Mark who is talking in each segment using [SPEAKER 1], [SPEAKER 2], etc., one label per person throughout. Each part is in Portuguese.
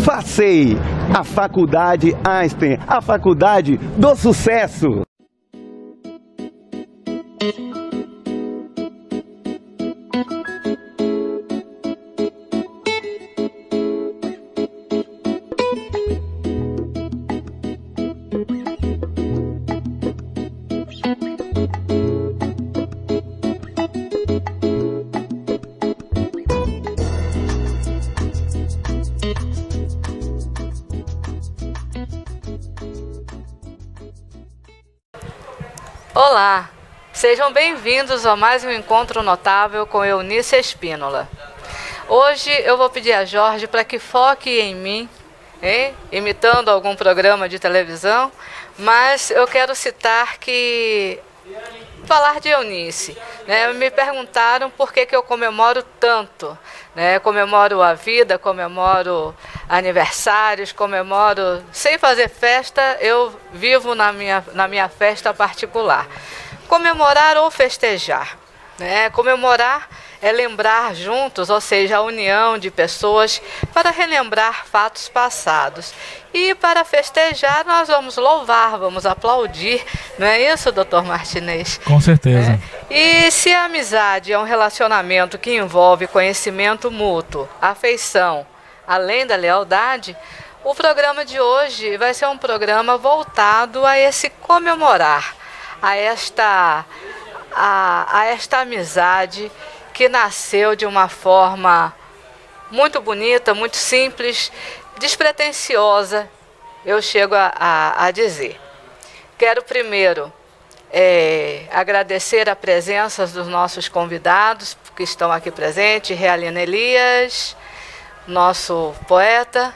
[SPEAKER 1] FACEI, a Faculdade Einstein, a faculdade do sucesso.
[SPEAKER 2] Olá, sejam bem-vindos a mais um encontro notável com Eunice Espínola. Hoje eu vou pedir a Jorge para que foque em mim, imitando algum programa de televisão, mas eu quero citar que falar de Eunice. Me perguntaram por que eu comemoro tanto. Comemoro a vida, comemoro aniversários, comemoro sem fazer festa, eu vivo na minha festa particular. Comemorar ou festejar. Comemorar é lembrar juntos, ou seja, a união de pessoas para relembrar fatos passados. E para festejar nós vamos louvar, vamos aplaudir, não é isso, doutor Martinez?
[SPEAKER 3] Com certeza.
[SPEAKER 2] E se a amizade é um relacionamento que envolve conhecimento mútuo, afeição, além da lealdade, o programa de hoje vai ser um programa voltado a esse comemorar, a esta amizade que nasceu de uma forma muito bonita, muito simples, despretensiosa, eu chego a dizer. Quero primeiro agradecer a presença dos nossos convidados que estão aqui presentes, Realina Elias, nosso poeta,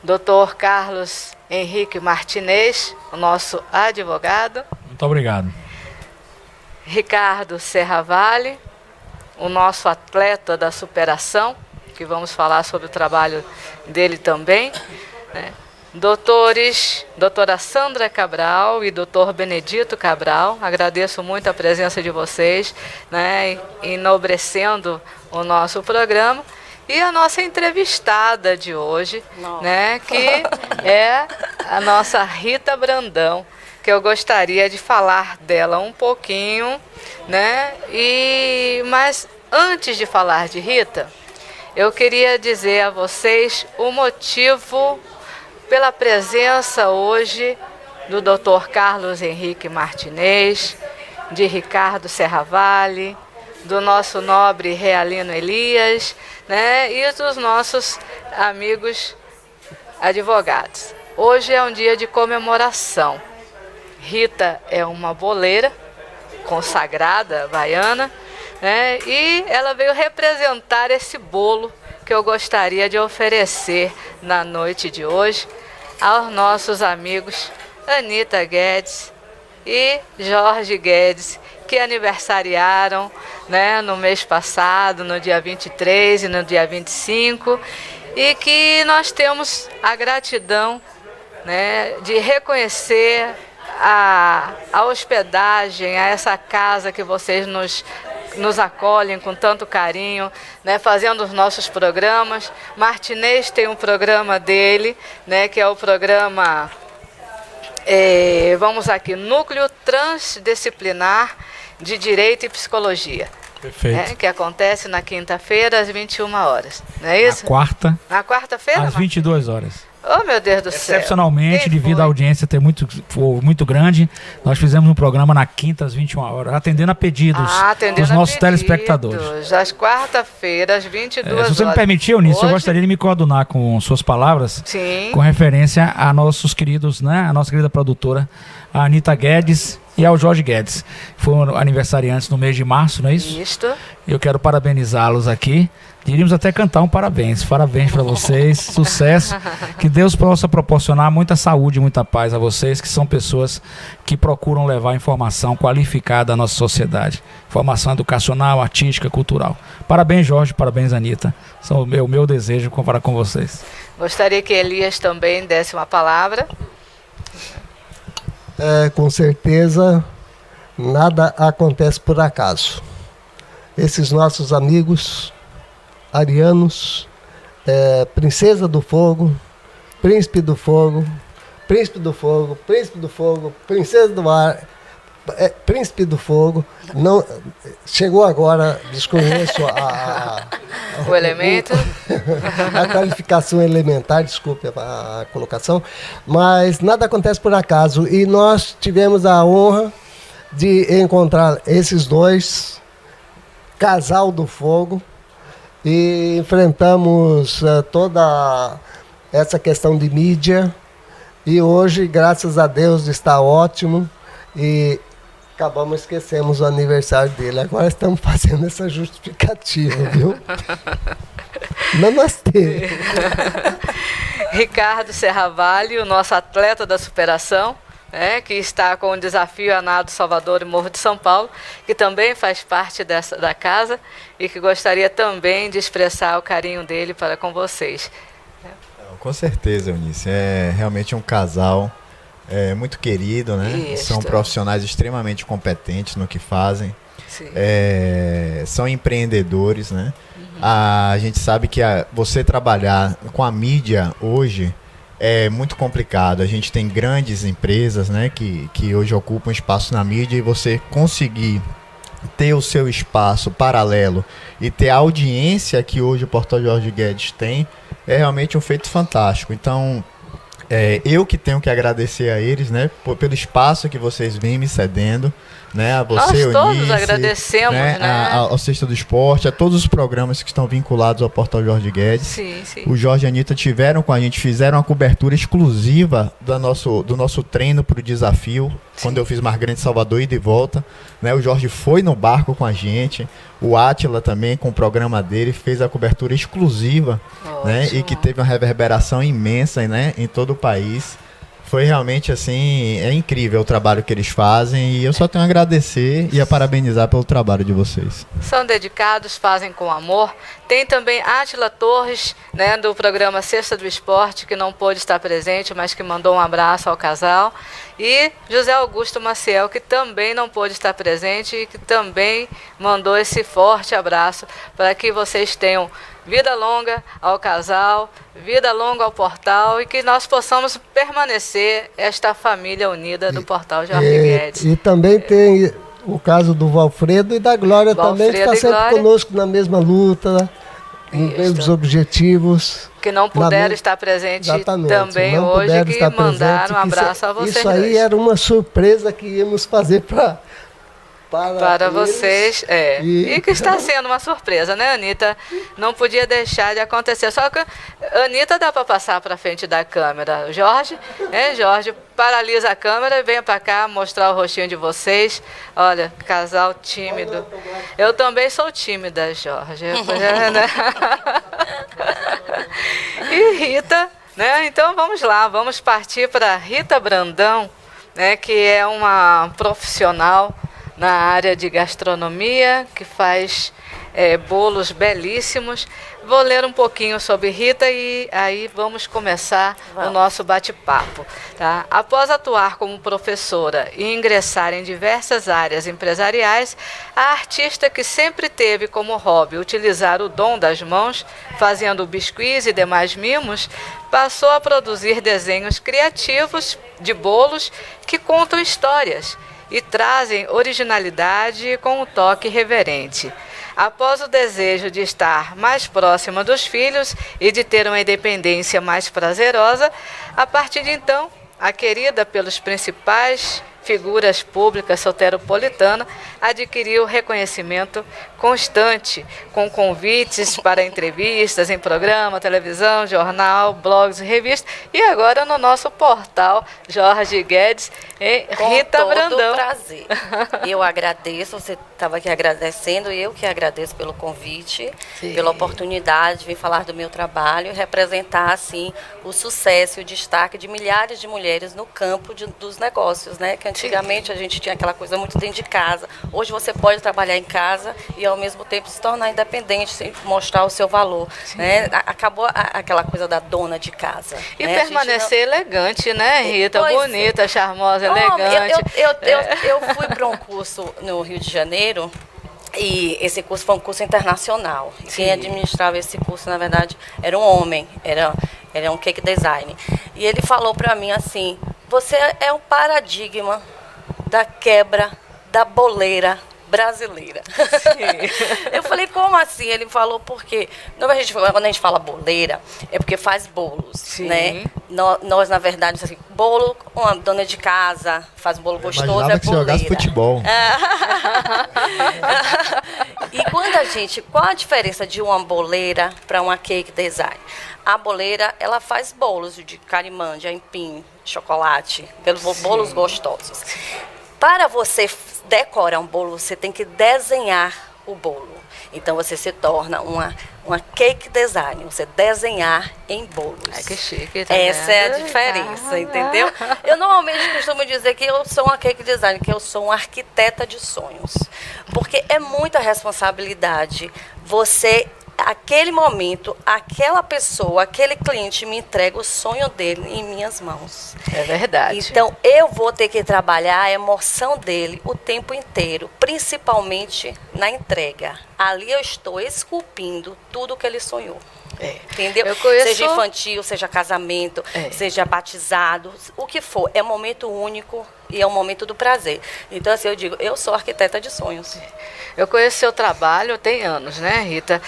[SPEAKER 2] Dr. Carlos Henrique Martinez, o nosso advogado.
[SPEAKER 3] Muito obrigado.
[SPEAKER 2] Ricardo Serravalle, o nosso atleta da superação, que vamos falar sobre o trabalho dele também. Doutora Sandra Cabral e doutor Benedito Cabral, agradeço muito a presença de vocês, enobrecendo o nosso programa. E a nossa entrevistada de hoje, que é a nossa Rita Brandão, que eu gostaria de falar dela um pouquinho, mas antes de falar de Rita, eu queria dizer a vocês o motivo pela presença hoje do Dr. Carlos Henrique Martinez, de Ricardo Serravalle, do nosso nobre Realino Elias, e dos nossos amigos advogados. Hoje é um dia de comemoração. Rita é uma boleira consagrada baiana, e ela veio representar esse bolo que eu gostaria de oferecer na noite de hoje aos nossos amigos Anita Guedes e Jorge Guedes, que aniversariaram no mês passado, no dia 23 e no dia 25, e que nós temos a gratidão de reconhecer a hospedagem, a essa casa que vocês nos acolhem com tanto carinho, fazendo os nossos programas. Martinez tem um programa dele, que é o programa, Núcleo Transdisciplinar de Direito e Psicologia.
[SPEAKER 3] Perfeito.
[SPEAKER 2] Que acontece na quinta-feira às 21 horas, não é isso? Na quarta-feira?
[SPEAKER 3] Às 22 horas.
[SPEAKER 2] Oh, meu Deus do céu.
[SPEAKER 3] Excepcionalmente, devido à audiência ter muito grande, nós fizemos um programa na quinta às 21 horas, atendendo a pedidos dos nossos telespectadores.
[SPEAKER 2] Às quarta-feiras, às 22 horas.
[SPEAKER 3] Se você me permitir, Eunice, eu gostaria de me coadunar com suas palavras, com referência a nossos queridos, a nossa querida produtora, a Anita Guedes e ao Jorge Guedes. Foram aniversariantes no mês de março, não é isso?
[SPEAKER 2] Isto.
[SPEAKER 3] Eu quero parabenizá-los aqui. Diríamos até cantar um parabéns. Parabéns para vocês, sucesso. Que Deus possa proporcionar muita saúde e muita paz a vocês, que são pessoas que procuram levar informação qualificada à nossa sociedade. Informação educacional, artística, cultural. Parabéns, Jorge, parabéns, Anita. São o meu desejo comparar com vocês.
[SPEAKER 2] Gostaria que Elias também desse uma palavra.
[SPEAKER 4] Com certeza, nada acontece por acaso. Esses nossos amigos arianos Princesa do Fogo, Príncipe do Fogo, Príncipe do Fogo, Príncipe do Fogo, Princesa do Ar, Príncipe do Fogo. Não, chegou agora, desconheço
[SPEAKER 2] o elemento.
[SPEAKER 4] A qualificação elementar, desculpe a colocação, mas nada acontece por acaso. E nós tivemos a honra de encontrar esses dois, casal do fogo, e enfrentamos toda essa questão de mídia. E hoje, graças a Deus, está ótimo. E esquecemos o aniversário dele. Agora estamos fazendo essa justificativa, viu? Namastê.
[SPEAKER 2] Ricardo Serravalli, o nosso atleta da superação, que está com o desafio Anado Salvador e Morro de São Paulo, que também faz parte da casa e que gostaria também de expressar o carinho dele para com vocês.
[SPEAKER 5] Com certeza, Eunice. É realmente um casal muito querido, né?
[SPEAKER 2] Isso.
[SPEAKER 5] São profissionais extremamente competentes no que fazem.
[SPEAKER 2] Sim.
[SPEAKER 5] São empreendedores, né? A gente sabe que você trabalhar com a mídia hoje é muito complicado. A gente tem grandes empresas, né, que hoje ocupam espaço na mídia, e você conseguir ter o seu espaço paralelo e ter a audiência que hoje o Portal Jorge Guedes tem é realmente um feito fantástico. Então, eu que tenho que agradecer a eles, né, pelo espaço que vocês vêm me cedendo, né, a você,
[SPEAKER 2] nós todos
[SPEAKER 5] Eunice,
[SPEAKER 2] agradecemos, né?
[SPEAKER 5] Ao Sexta do Esporte, a todos os programas que estão vinculados ao Portal Jorge Guedes.
[SPEAKER 2] Sim, sim.
[SPEAKER 5] O Jorge e a Anitta tiveram com a gente, fizeram uma cobertura exclusiva do nosso treino para o desafio, sim, quando eu fiz Mar Grande, Salvador, ida e volta, né? O Jorge foi no barco com a gente, o Átila também, com o programa dele, fez a cobertura exclusiva, né? E que teve uma reverberação imensa, né, em todo o país. Foi realmente, assim, incrível o trabalho que eles fazem, e eu só tenho a agradecer e a parabenizar pelo trabalho de vocês.
[SPEAKER 2] São dedicados, fazem com amor. Tem também Átila Torres, né, do programa Sexta do Esporte, que não pôde estar presente, mas que mandou um abraço ao casal. E José Augusto Maciel, que também não pôde estar presente e que também mandou esse forte abraço para que vocês tenham vida longa ao casal, vida longa ao portal, e que nós possamos permanecer esta família unida do Portal Jorge Guedes.
[SPEAKER 4] E também tem o caso do Valfredo e da Glória também, que está sempre conosco na mesma luta, nos mesmos objetivos.
[SPEAKER 2] Que não puderam estar presentes também hoje, que mandaram um abraço a vocês.
[SPEAKER 4] Isso aí era uma surpresa que íamos fazer para
[SPEAKER 2] vocês, e que está sendo uma surpresa, né, Anitta? Não podia deixar de acontecer. Só que a Anitta dá para passar para frente da câmera. Jorge, Jorge, paralisa a câmera e venha para cá mostrar o rostinho de vocês. Olha, casal tímido. Eu também sou tímida, Jorge. E Rita, né? Então vamos lá, vamos partir para Rita Brandão, né, que é uma profissional na área de gastronomia, que faz bolos belíssimos. Vou ler um pouquinho sobre Rita e aí vamos começar o nosso bate-papo. Tá? Após atuar como professora e ingressar em diversas áreas empresariais, a artista, que sempre teve como hobby utilizar o dom das mãos, fazendo biscuits e demais mimos, passou a produzir desenhos criativos de bolos que contam histórias e trazem originalidade com um toque reverente. Após o desejo de estar mais próxima dos filhos e de ter uma independência mais prazerosa, a partir de então, a querida pelos principais figuras públicas soteropolitana adquiriu reconhecimento constante, com convites para entrevistas em programa, televisão, jornal, blogs e revistas, e agora no nosso portal Jorge Guedes, Rita Brandão.
[SPEAKER 6] Com todo prazer. Eu agradeço, você estava aqui agradecendo, e eu que agradeço pelo convite, pela oportunidade de vir falar do meu trabalho e representar, assim, o sucesso e o destaque de milhares de mulheres no campo dos negócios, né? Que antigamente a gente tinha aquela coisa muito dentro de casa. Hoje você pode trabalhar em casa e ao mesmo tempo se tornar independente, mostrar o seu valor, né? Acabou aquela coisa da dona de casa.
[SPEAKER 2] E
[SPEAKER 6] né?
[SPEAKER 2] permanecer elegante, né, Rita? Bonita, charmosa, elegante.
[SPEAKER 6] Eu fui para um curso no Rio de Janeiro, E esse curso foi um curso internacional. E quem administrava esse curso, na verdade, era um homem, era um cake design. E ele falou para mim assim: você é um paradigma da quebra da boleira brasileira. Eu falei, como assim? Ele falou, porque quando a gente fala boleira, é porque faz bolos, né? Nós, na verdade, assim, bolo, uma dona de casa faz um bolo gostoso, é
[SPEAKER 5] que você jogasse futebol.
[SPEAKER 6] E qual a diferença de uma boleira para uma cake design? A boleira, ela faz bolos de carimã, de aipim, chocolate, bolos gostosos. Para você decorar um bolo, você tem que desenhar o bolo. Então, você se torna uma cake design, você desenhar em bolos.
[SPEAKER 2] Ai, que chique, tá
[SPEAKER 6] Essa
[SPEAKER 2] vendo?
[SPEAKER 6] é a diferença, entendeu? Eu normalmente costumo dizer que eu sou uma cake design, que eu sou uma arquiteta de sonhos. Porque é muita responsabilidade você... Aquele momento, aquela pessoa, aquele cliente me entrega o sonho dele em minhas mãos.
[SPEAKER 2] É verdade.
[SPEAKER 6] Então, eu vou ter que trabalhar a emoção dele o tempo inteiro, principalmente na entrega. Ali eu estou esculpindo tudo que ele sonhou. Entendeu? Seja infantil, seja casamento, seja batizado, o que for. É um momento único e é um momento do prazer. Então, assim, eu digo, eu sou arquiteta de sonhos.
[SPEAKER 2] Eu conheço seu trabalho tem anos, né, Rita?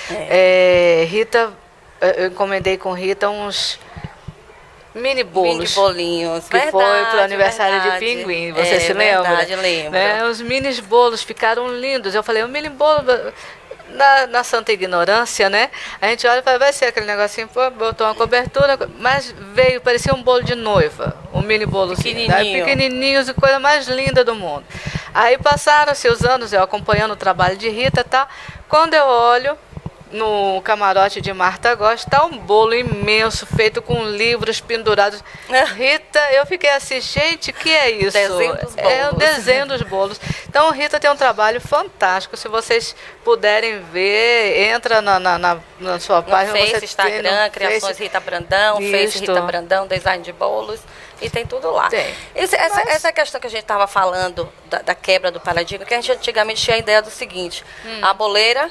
[SPEAKER 2] Rita, eu encomendei com Rita uns mini bolos.
[SPEAKER 6] Mini bolinhos.
[SPEAKER 2] Que foi pro aniversário de Pinguim. Você se lembra?
[SPEAKER 6] Verdade, lembro.
[SPEAKER 2] Né? Os mini bolos ficaram lindos. Eu falei, o mini bolo... Na santa ignorância, né? A gente olha e fala, vai ser aquele negocinho, pô, botou uma cobertura, mas veio, parecia um bolo de noiva, um mini bolo pequenininhos e coisa mais linda do mundo. Aí passaram-se os anos, eu acompanhando o trabalho de Rita e tal, quando eu olho no camarote de Marta Góes, está um bolo imenso, feito com livros pendurados. Rita, eu fiquei assim, gente, que é isso?
[SPEAKER 6] Desenho dos bolos.
[SPEAKER 2] É o desenho dos bolos. Então, Rita tem um trabalho fantástico. Se vocês puderem ver, entra na sua página.
[SPEAKER 6] Face,
[SPEAKER 2] você
[SPEAKER 6] Instagram,
[SPEAKER 2] tem
[SPEAKER 6] Criações Rita Brandão, Face Rita Brandão, Design de bolos. E tem tudo lá. Essa questão que a gente estava falando, da quebra do paradigma, que a gente antigamente tinha a ideia do seguinte, a boleira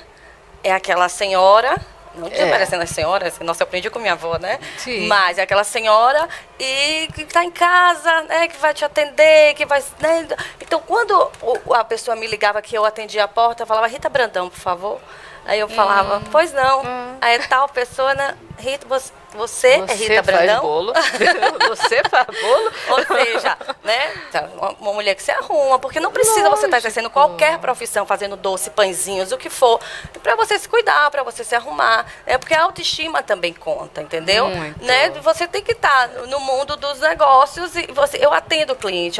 [SPEAKER 6] é aquela senhora, não tinha parecendo as senhoras, nossa, eu aprendi com minha avó, né?
[SPEAKER 2] Sim.
[SPEAKER 6] Mas é aquela senhora e que está em casa, né? Que vai te atender, que vai... Né? Então, quando a pessoa me ligava que eu atendia a porta, eu falava, Rita Brandão, por favor. Aí eu falava, pois não. Aí tal pessoa, né? Rita, você é Rita Brandão?
[SPEAKER 2] Faz bolo. Você faz bolo?
[SPEAKER 6] Ou seja, né? Uma mulher que se arruma, porque não precisa você estar exercendo qualquer profissão, fazendo doce, pãezinhos, o que for, para você se cuidar, para você se arrumar. Porque a autoestima também conta, entendeu?
[SPEAKER 2] Muito.
[SPEAKER 6] Né? Você tem que estar no mundo dos negócios e eu atendo cliente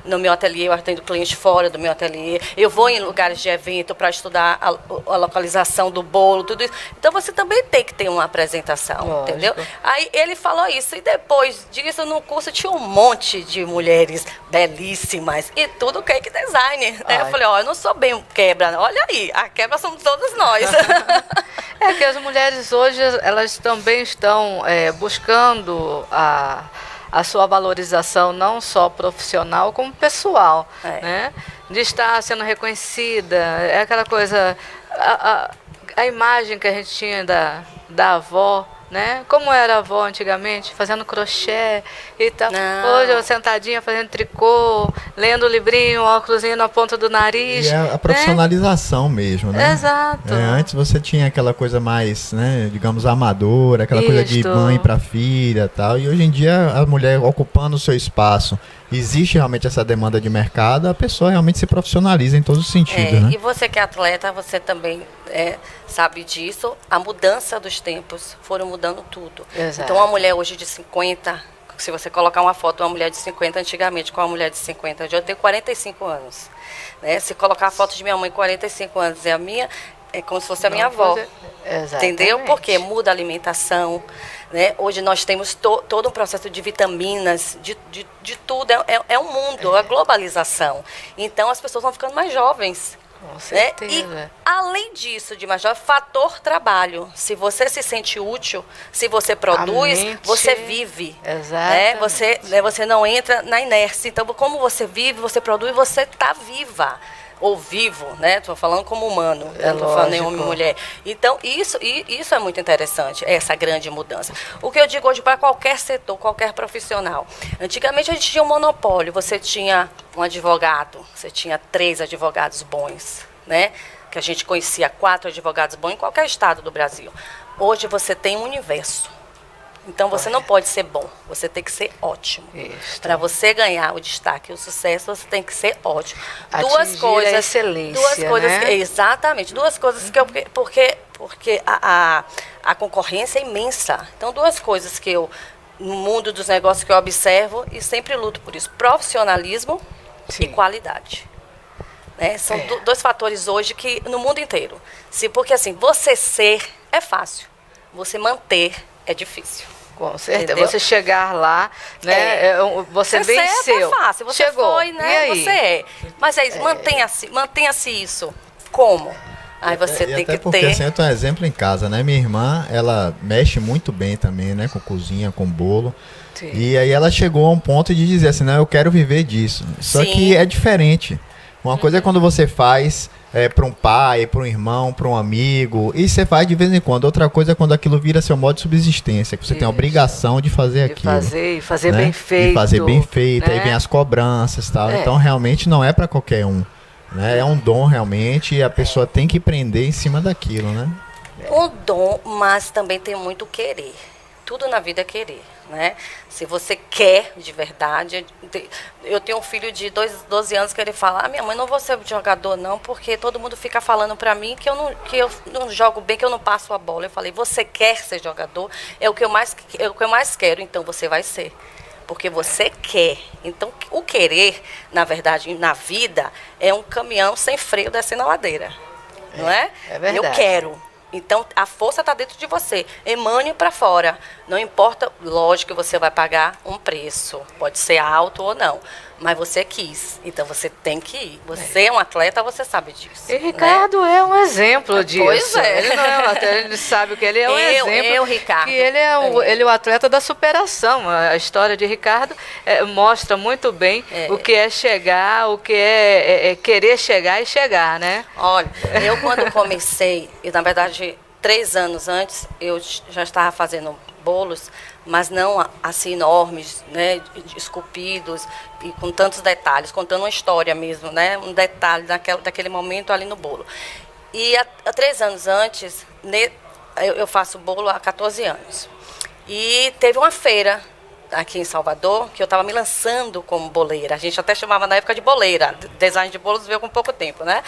[SPEAKER 6] no meu ateliê, eu atendo cliente fora do meu ateliê, eu vou em lugares de evento para estudar a localização do bolo, tudo isso. Então você também tem que ter uma apresentação,
[SPEAKER 2] lógico,
[SPEAKER 6] entendeu? Aí ele falou isso, e depois disso, no curso tinha um monte de mulheres belíssimas, e tudo cake design. Né? Eu falei, eu não sou bem quebra, olha aí, a quebra somos todos nós.
[SPEAKER 2] É que as mulheres hoje, elas também estão buscando a sua valorização, não só profissional, como pessoal, né? De estar sendo reconhecida, é aquela coisa, a imagem que a gente tinha da avó, né? Como era a avó antigamente, fazendo crochê e tal.
[SPEAKER 6] Não.
[SPEAKER 2] Hoje eu sentadinha fazendo tricô, lendo o livrinho, óculosinho na ponta do nariz.
[SPEAKER 5] E é a profissionalização mesmo, né?
[SPEAKER 2] Exato.
[SPEAKER 5] Antes você tinha aquela coisa mais, né, digamos, amadora, aquela coisa de mãe para filha e tal. E hoje em dia a mulher ocupando o seu espaço, existe realmente essa demanda de mercado, a pessoa realmente se profissionaliza em todos os sentidos, né?
[SPEAKER 6] E você que é atleta, você também sabe disso. A mudança dos tempos foram mudando tudo.
[SPEAKER 2] Exato.
[SPEAKER 6] Então, uma mulher hoje de 50, se você colocar uma foto de uma mulher de 50 antigamente com uma mulher de 50, eu tenho 45 anos. Né? Se colocar a foto de minha mãe 45 anos e a minha, é como se fosse a minha avó. Entendeu? Porque muda a alimentação. Né? Hoje nós temos todo um processo de vitaminas, de tudo. É um mundo, é a globalização. Então, as pessoas vão ficando mais jovens.
[SPEAKER 2] Com certeza.
[SPEAKER 6] Né? E, além disso, de mais jovem, fator trabalho. Se você se sente útil, se você produz, você vive.
[SPEAKER 2] Exato.
[SPEAKER 6] Né? Você não entra na inércia. Então, como você vive, você produz, você está viva. ou vivo, né? Estou falando como humano, não estou falando nem homem e mulher. Então, isso é muito interessante, essa grande mudança. O que eu digo hoje para qualquer setor, qualquer profissional. Antigamente a gente tinha um monopólio, você tinha um advogado, você tinha 3 advogados bons, né? Que a gente conhecia 4 advogados bons em qualquer estado do Brasil. Hoje você tem um universo. Então você não pode ser bom, você tem que ser ótimo. Para você ganhar o destaque e o sucesso, você tem que ser ótimo.
[SPEAKER 2] Atingir a excelência,
[SPEAKER 6] duas coisas,
[SPEAKER 2] né?
[SPEAKER 6] Exatamente, 2 coisas que porque a concorrência é imensa. Então 2 coisas que eu no mundo dos negócios que eu observo e sempre luto por isso: profissionalismo e qualidade. Né? São 2 fatores hoje que no mundo inteiro. Porque assim, você ser é fácil, você manter é difícil.
[SPEAKER 2] Com certeza.
[SPEAKER 6] Entendeu?
[SPEAKER 2] Você chegar lá, né? Você venceu.
[SPEAKER 6] É fácil, você
[SPEAKER 2] chegou.
[SPEAKER 6] foi, né?
[SPEAKER 2] E aí?
[SPEAKER 6] Você é. Mas é isso, mantenha-se isso. Como? Aí você tem
[SPEAKER 5] até
[SPEAKER 6] que
[SPEAKER 5] porque,
[SPEAKER 6] ter.
[SPEAKER 5] assim, eu tenho um exemplo em casa, né? Minha irmã, ela mexe muito bem também, né? Com cozinha, com bolo.
[SPEAKER 2] Sim.
[SPEAKER 5] E aí ela chegou a um ponto de dizer assim, não, eu quero viver disso. Só
[SPEAKER 6] Sim.
[SPEAKER 5] que é diferente. Uma coisa é quando você faz para um pai, para um irmão, para um amigo, e você faz de vez em quando. Outra coisa é quando aquilo vira seu modo de subsistência, que você tem a obrigação de fazer aquilo.
[SPEAKER 2] E fazer
[SPEAKER 5] né?
[SPEAKER 2] bem feito.
[SPEAKER 5] E fazer bem feito,
[SPEAKER 2] né?
[SPEAKER 5] aí vem as cobranças e tal.
[SPEAKER 2] É.
[SPEAKER 5] Então realmente não é para qualquer um. Né? É um dom realmente e a pessoa tem que prender em cima daquilo, né?
[SPEAKER 6] Um dom, mas também tem muito querer. Tudo na vida é querer, né? Se você quer de verdade. Eu tenho um filho de 12 anos que ele fala: minha mãe, não vou ser jogador não, porque todo mundo fica falando pra mim que eu não jogo bem, que eu não passo a bola. Eu falei: você quer ser jogador? É o que eu mais quero, então você vai ser. Porque você quer. Então, o querer, na verdade, na vida, é um caminhão sem freio descendo a ladeira. Não é?
[SPEAKER 2] É verdade.
[SPEAKER 6] Eu quero. Então, a força está dentro de você. Emane para fora. Não importa, lógico que você vai pagar um preço. Pode ser alto ou não. Mas você quis. Então, você tem que ir. Você é um atleta, você sabe disso.
[SPEAKER 2] E Ricardo é um exemplo disso.
[SPEAKER 6] Pois é.
[SPEAKER 2] Ele não é um atleta, ele sabe que ele é um exemplo.
[SPEAKER 6] Ricardo.
[SPEAKER 2] Que ele é o atleta da superação. A história de Ricardo mostra muito bem o que é chegar, o que é querer chegar e chegar, né?
[SPEAKER 6] Olha, eu quando comecei, e na verdade 3 anos antes, eu já estava fazendo bolos, mas não assim enormes, né, esculpidos e com tantos detalhes, contando uma história mesmo, né, um detalhe daquele momento ali no bolo. E há 3 anos antes, eu faço bolo há 14 anos. E teve uma feira aqui em Salvador, que eu estava me lançando como boleira. A gente até chamava na época de boleira. Design de bolos veio com pouco tempo, né?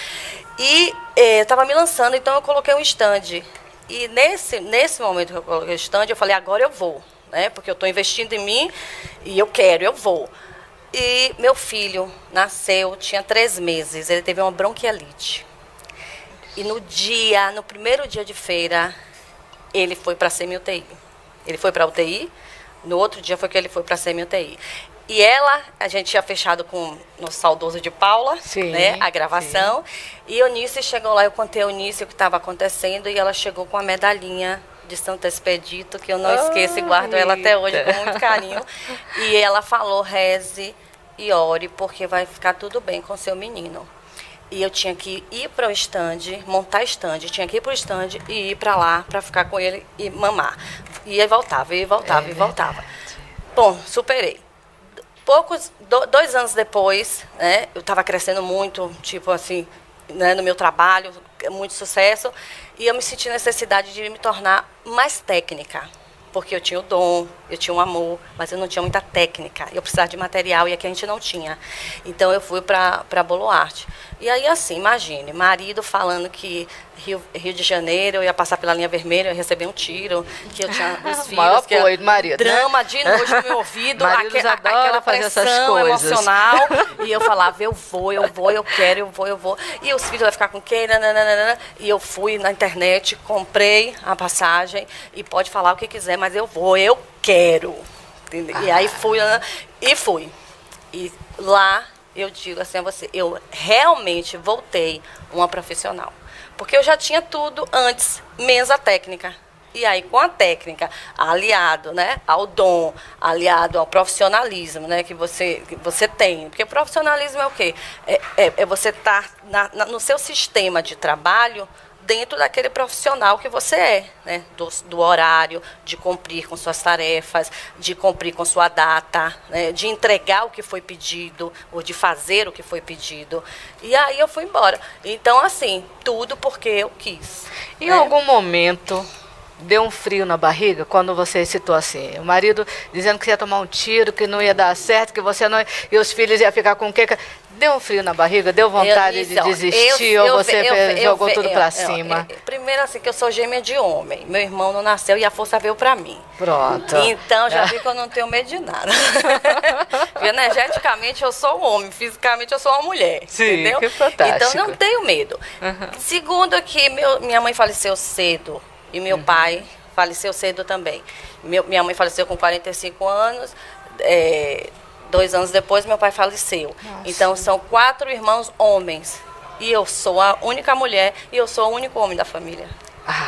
[SPEAKER 6] E estava me lançando, então eu coloquei um stand. E nesse momento que eu coloquei o stand, eu falei: agora eu vou, né? Porque eu estou investindo em mim e eu vou. E meu filho nasceu, tinha 3 meses, ele teve uma bronquiolite. E no primeiro dia de feira, ele foi para a semi-UTI. Ele foi para a UTI, no outro dia foi que ele foi para a semi-UTI. E a gente tinha fechado com o saudoso de Paula,
[SPEAKER 2] sim,
[SPEAKER 6] né, a gravação. Sim. E a Eunice chegou lá, eu contei a Eunice o que estava acontecendo, e ela chegou com a medalhinha de Santo Expedito, que eu não esqueço e guardo ela até hoje com muito carinho. E ela falou: reze e ore, porque vai ficar tudo bem com seu menino. E eu tinha que ir para o stand, montar stand, tinha que ir para o stand e ir para lá para ficar com ele e mamar. E voltava, e voltava, e voltava. Bom, superei. 2 anos depois, né, eu estava crescendo muito, tipo assim, né, no meu trabalho, muito sucesso, e eu me senti necessidade de me tornar mais técnica. Porque eu tinha o dom, eu tinha o amor, mas eu não tinha muita técnica. Eu precisava de material e aqui a gente não tinha. Então eu fui para Boloarte. E aí assim, imagine, marido falando que Rio de Janeiro, eu ia passar pela linha vermelha, eu ia receber um tiro, que eu tinha os filhos,
[SPEAKER 2] maior
[SPEAKER 6] que
[SPEAKER 2] apoio do marido,
[SPEAKER 6] drama, né? De noite no meu ouvido, aquela
[SPEAKER 2] fazer essas
[SPEAKER 6] pressão
[SPEAKER 2] coisas
[SPEAKER 6] emocional. E eu falava: eu vou, eu quero, eu vou. E os filhos vão ficar com quem? Nananana. E eu fui na internet, comprei a passagem, e pode falar o que quiser, mas eu vou, eu quero. E aí fui. E lá eu digo assim a você, eu realmente voltei uma profissional. Porque eu já tinha tudo antes, menos a técnica. E aí, com a técnica, aliado, né, ao dom, aliado ao profissionalismo, né, que você tem. Porque profissionalismo é o quê? É você estar no seu sistema de trabalho dentro daquele profissional que você é, né, do horário, de cumprir com suas tarefas, de cumprir com sua data, né, de entregar o que foi pedido, ou de fazer o que foi pedido. E aí eu fui embora. Então, assim, tudo porque eu quis.
[SPEAKER 2] Em algum momento deu um frio na barriga quando você citou assim, o marido dizendo que ia tomar um tiro, que não ia dar certo, que você não... E os filhos iam ficar com o quê? Deu um frio na barriga? Deu vontade de desistir? Ou você jogou tudo pra cima?
[SPEAKER 6] Primeiro, assim, que eu sou gêmea de homem. Meu irmão não nasceu e a força veio pra mim.
[SPEAKER 2] Pronto.
[SPEAKER 6] Então, já vi que eu não tenho medo de nada. Energeticamente, eu sou um homem. Fisicamente, eu sou uma mulher.
[SPEAKER 2] Sim,
[SPEAKER 6] entendeu?
[SPEAKER 2] que fantástico.
[SPEAKER 6] Então, não tenho medo. Segundo, que minha mãe faleceu cedo. E meu pai faleceu cedo também. Minha mãe faleceu com 45 anos. 2 anos depois, meu pai faleceu. Nossa. Então, são 4 irmãos homens. E eu sou a única mulher e eu sou o único homem da família.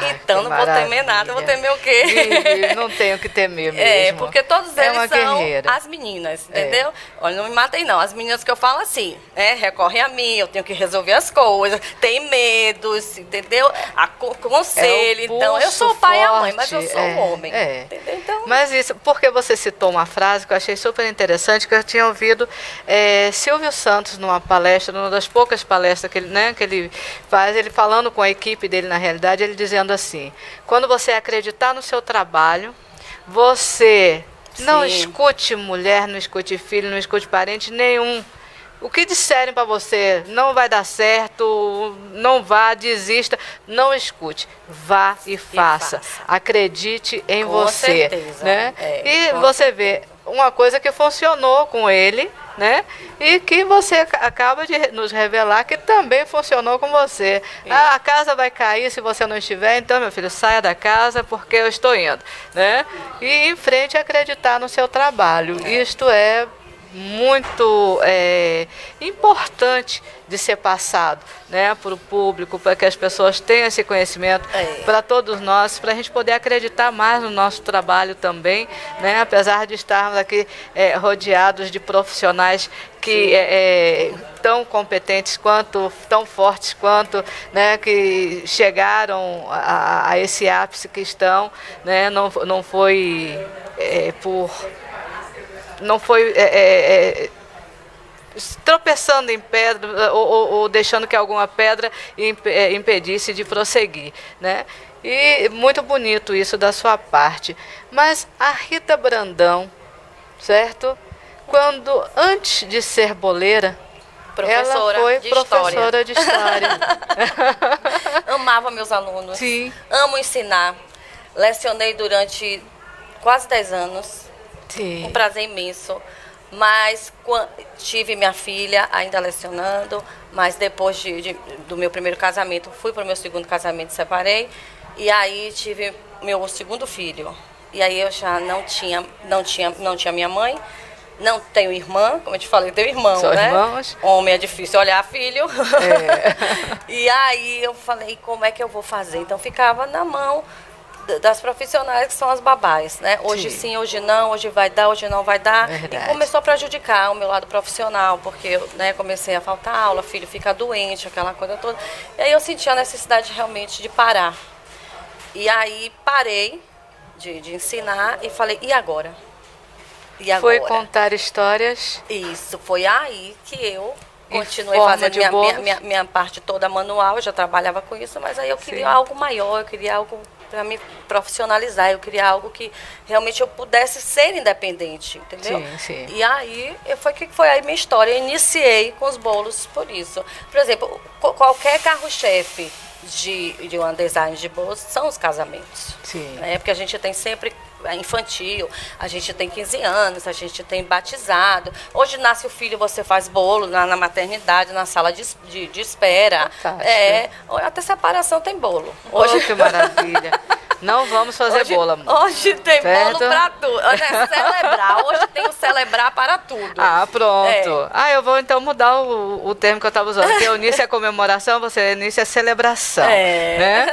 [SPEAKER 6] Então, não vou temer nada, vou temer o quê?
[SPEAKER 2] Não tenho que temer mesmo.
[SPEAKER 6] Porque todos eles são
[SPEAKER 2] guerreira.
[SPEAKER 6] as meninas, entendeu? Olha, não me matem não, as meninas que eu falo assim, recorrem a mim, eu tenho que resolver as coisas, tem medos, entendeu? Conselho, então, eu sou o pai e a mãe, mas eu sou o homem, entendeu? Então...
[SPEAKER 2] Mas isso, porque você citou uma frase que eu achei super interessante, que eu tinha ouvido Silvio Santos numa palestra, numa das poucas palestras que ele faz, ele falando com a equipe dele, na realidade, ele dizendo assim, quando você acreditar no seu trabalho, você não escute mulher, não escute filho, não escute parente nenhum. O que disserem para você, não vai dar certo, não vá, desista, não escute. Vá e faça. Acredite em você. Com certeza. Né? E você vê uma coisa que funcionou com ele, né? E que você acaba de nos revelar que também funcionou com você. A casa vai cair se você não estiver, então, meu filho, saia da casa porque eu estou indo, né? E em frente acreditar no seu trabalho. Isto é muito importante de ser passado, né, para o público, para que as pessoas tenham esse conhecimento, para todos nós, para a gente poder acreditar mais no nosso trabalho também, né, apesar de estarmos aqui rodeados de profissionais que tão competentes quanto, tão fortes quanto, né, que chegaram a esse ápice que estão, né, não foi tropeçando em pedra ou deixando que alguma pedra impedisse de prosseguir, né? E muito bonito isso da sua parte. Mas a Rita Brandão, certo? Antes de ser boleira, ela foi professora de história.
[SPEAKER 6] Amava meus alunos.
[SPEAKER 2] Sim.
[SPEAKER 6] Amo ensinar. Lecionei durante quase 10 anos.
[SPEAKER 2] Sim.
[SPEAKER 6] Um prazer imenso. Mas tive minha filha ainda lecionando, mas depois do meu primeiro casamento, fui para o meu segundo casamento, separei, e aí tive meu segundo filho. E aí eu já não tinha minha mãe, não tenho irmã, como eu te falei, eu tenho irmão,
[SPEAKER 2] Só
[SPEAKER 6] né?
[SPEAKER 2] Irmãos.
[SPEAKER 6] Homem é difícil olhar filho. E aí eu falei, como é que eu vou fazer? Então ficava na mão das profissionais que são as babás, né? Hoje sim, hoje não, hoje vai dar, hoje não vai dar. E começou a prejudicar o meu lado profissional, porque eu comecei a faltar aula, filho fica doente, aquela coisa toda. E aí eu senti a necessidade realmente de parar. E aí parei de ensinar e falei, e agora? E agora?
[SPEAKER 2] Foi contar histórias?
[SPEAKER 6] Isso, foi aí que eu continuei fazendo minha parte toda manual, eu já trabalhava com isso, mas aí eu queria algo maior, eu queria algo para me profissionalizar, eu queria algo que realmente eu pudesse ser independente, entendeu?
[SPEAKER 2] Sim, sim.
[SPEAKER 6] E aí foi aí minha história, eu iniciei com os bolos por isso. Por exemplo, qualquer carro-chefe de uma design de bolos são os casamentos.
[SPEAKER 2] Sim.
[SPEAKER 6] Né? Porque a gente tem sempre infantil, a gente tem 15 anos, a gente tem batizado. Hoje nasce o filho, você faz bolo na maternidade, na sala de espera.
[SPEAKER 2] Fantástico.
[SPEAKER 6] Até separação tem bolo.
[SPEAKER 2] Hoje que maravilha. Não vamos fazer bolo, amor.
[SPEAKER 6] Hoje tem
[SPEAKER 2] Certo?
[SPEAKER 6] bolo pra tudo. Hoje é celebrar. Hoje tem o celebrar para tudo.
[SPEAKER 2] Ah, pronto.
[SPEAKER 6] É.
[SPEAKER 2] Ah, eu vou então mudar o termo que eu estava usando. Porque Eunice é comemoração, Eunice é celebração.
[SPEAKER 6] É.
[SPEAKER 2] Né?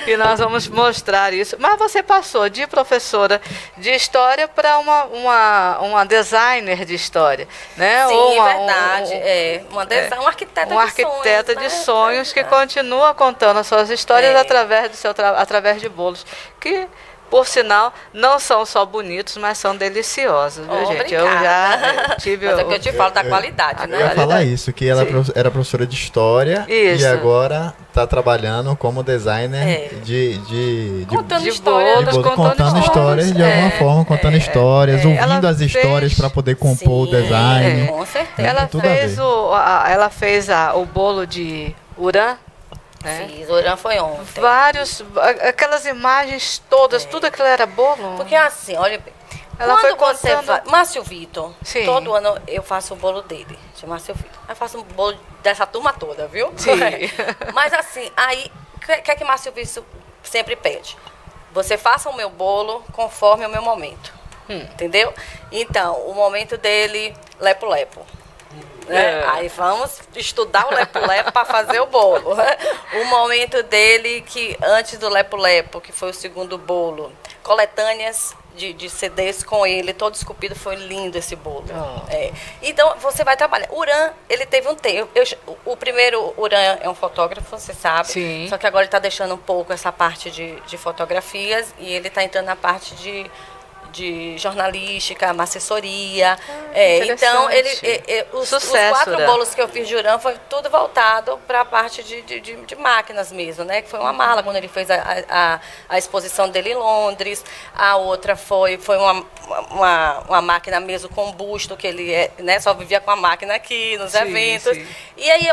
[SPEAKER 2] E nós vamos mostrar isso. Mas você passou de professora de história para uma designer de história, né?
[SPEAKER 6] Sim,
[SPEAKER 2] Ou
[SPEAKER 6] verdade. Uma arquiteta
[SPEAKER 2] um
[SPEAKER 6] de
[SPEAKER 2] arquiteta
[SPEAKER 6] sonhos,
[SPEAKER 2] de
[SPEAKER 6] né?
[SPEAKER 2] sonhos que continua contando as suas histórias através de bolos, que, por sinal, não são só bonitos, mas são deliciosos, viu, gente? Eu já tive...
[SPEAKER 6] Mas é que eu te falo da qualidade,
[SPEAKER 5] Eu ia
[SPEAKER 6] né?
[SPEAKER 5] falar isso, que ela
[SPEAKER 2] Sim.
[SPEAKER 5] era professora de história
[SPEAKER 2] Isso.
[SPEAKER 5] e agora está trabalhando como designer de
[SPEAKER 6] Contando
[SPEAKER 2] de
[SPEAKER 6] história.
[SPEAKER 2] bolos,
[SPEAKER 5] bolo, contando histórias de alguma forma, contando histórias,
[SPEAKER 2] Ela
[SPEAKER 5] ouvindo as histórias
[SPEAKER 2] fez-
[SPEAKER 5] para poder compor o design.
[SPEAKER 6] Com certeza.
[SPEAKER 2] Ela
[SPEAKER 5] tudo a
[SPEAKER 2] fez,
[SPEAKER 5] ver.
[SPEAKER 2] ela fez o bolo de Urã, né?
[SPEAKER 6] Fiz, o Orã foi ontem.
[SPEAKER 2] Aquelas imagens todas, tudo aquilo era bolo.
[SPEAKER 6] Porque assim, olha bem.
[SPEAKER 2] Ela
[SPEAKER 6] Quando
[SPEAKER 2] foi
[SPEAKER 6] você
[SPEAKER 2] contando-
[SPEAKER 6] faz. Márcio Vitor,
[SPEAKER 2] Sim.
[SPEAKER 6] todo ano eu faço o bolo dele, de Márcio Vitor. Eu faço um bolo dessa turma toda, viu?
[SPEAKER 2] Sim.
[SPEAKER 6] Mas assim, aí, o que é que Márcio Vitor sempre pede? Você faça o meu bolo conforme o meu momento. Entendeu? Então, o momento dele, lepo-lepo. Né? Aí vamos estudar o lepo-lepo para fazer o bolo. O momento dele, que antes do lepo-lepo, que foi o segundo bolo, coletâneas de CDs com ele, todo esculpido, foi lindo esse bolo. Então, você vai trabalhar. Urã, ele teve um tempo. O primeiro Urã é um fotógrafo, você sabe.
[SPEAKER 2] Sim.
[SPEAKER 6] Só que agora ele está deixando um pouco essa parte de fotografias e ele está entrando na parte de jornalística, uma assessoria. Então, os
[SPEAKER 2] Sucesso,
[SPEAKER 6] 4
[SPEAKER 2] Urã.
[SPEAKER 6] bolos que eu fiz de Urã foi tudo voltado para a parte de máquinas mesmo, né? Que foi uma mala quando ele fez a exposição dele em Londres. A outra foi uma máquina mesmo com busto, que ele só vivia com a máquina aqui nos eventos.
[SPEAKER 2] Sim.
[SPEAKER 6] E aí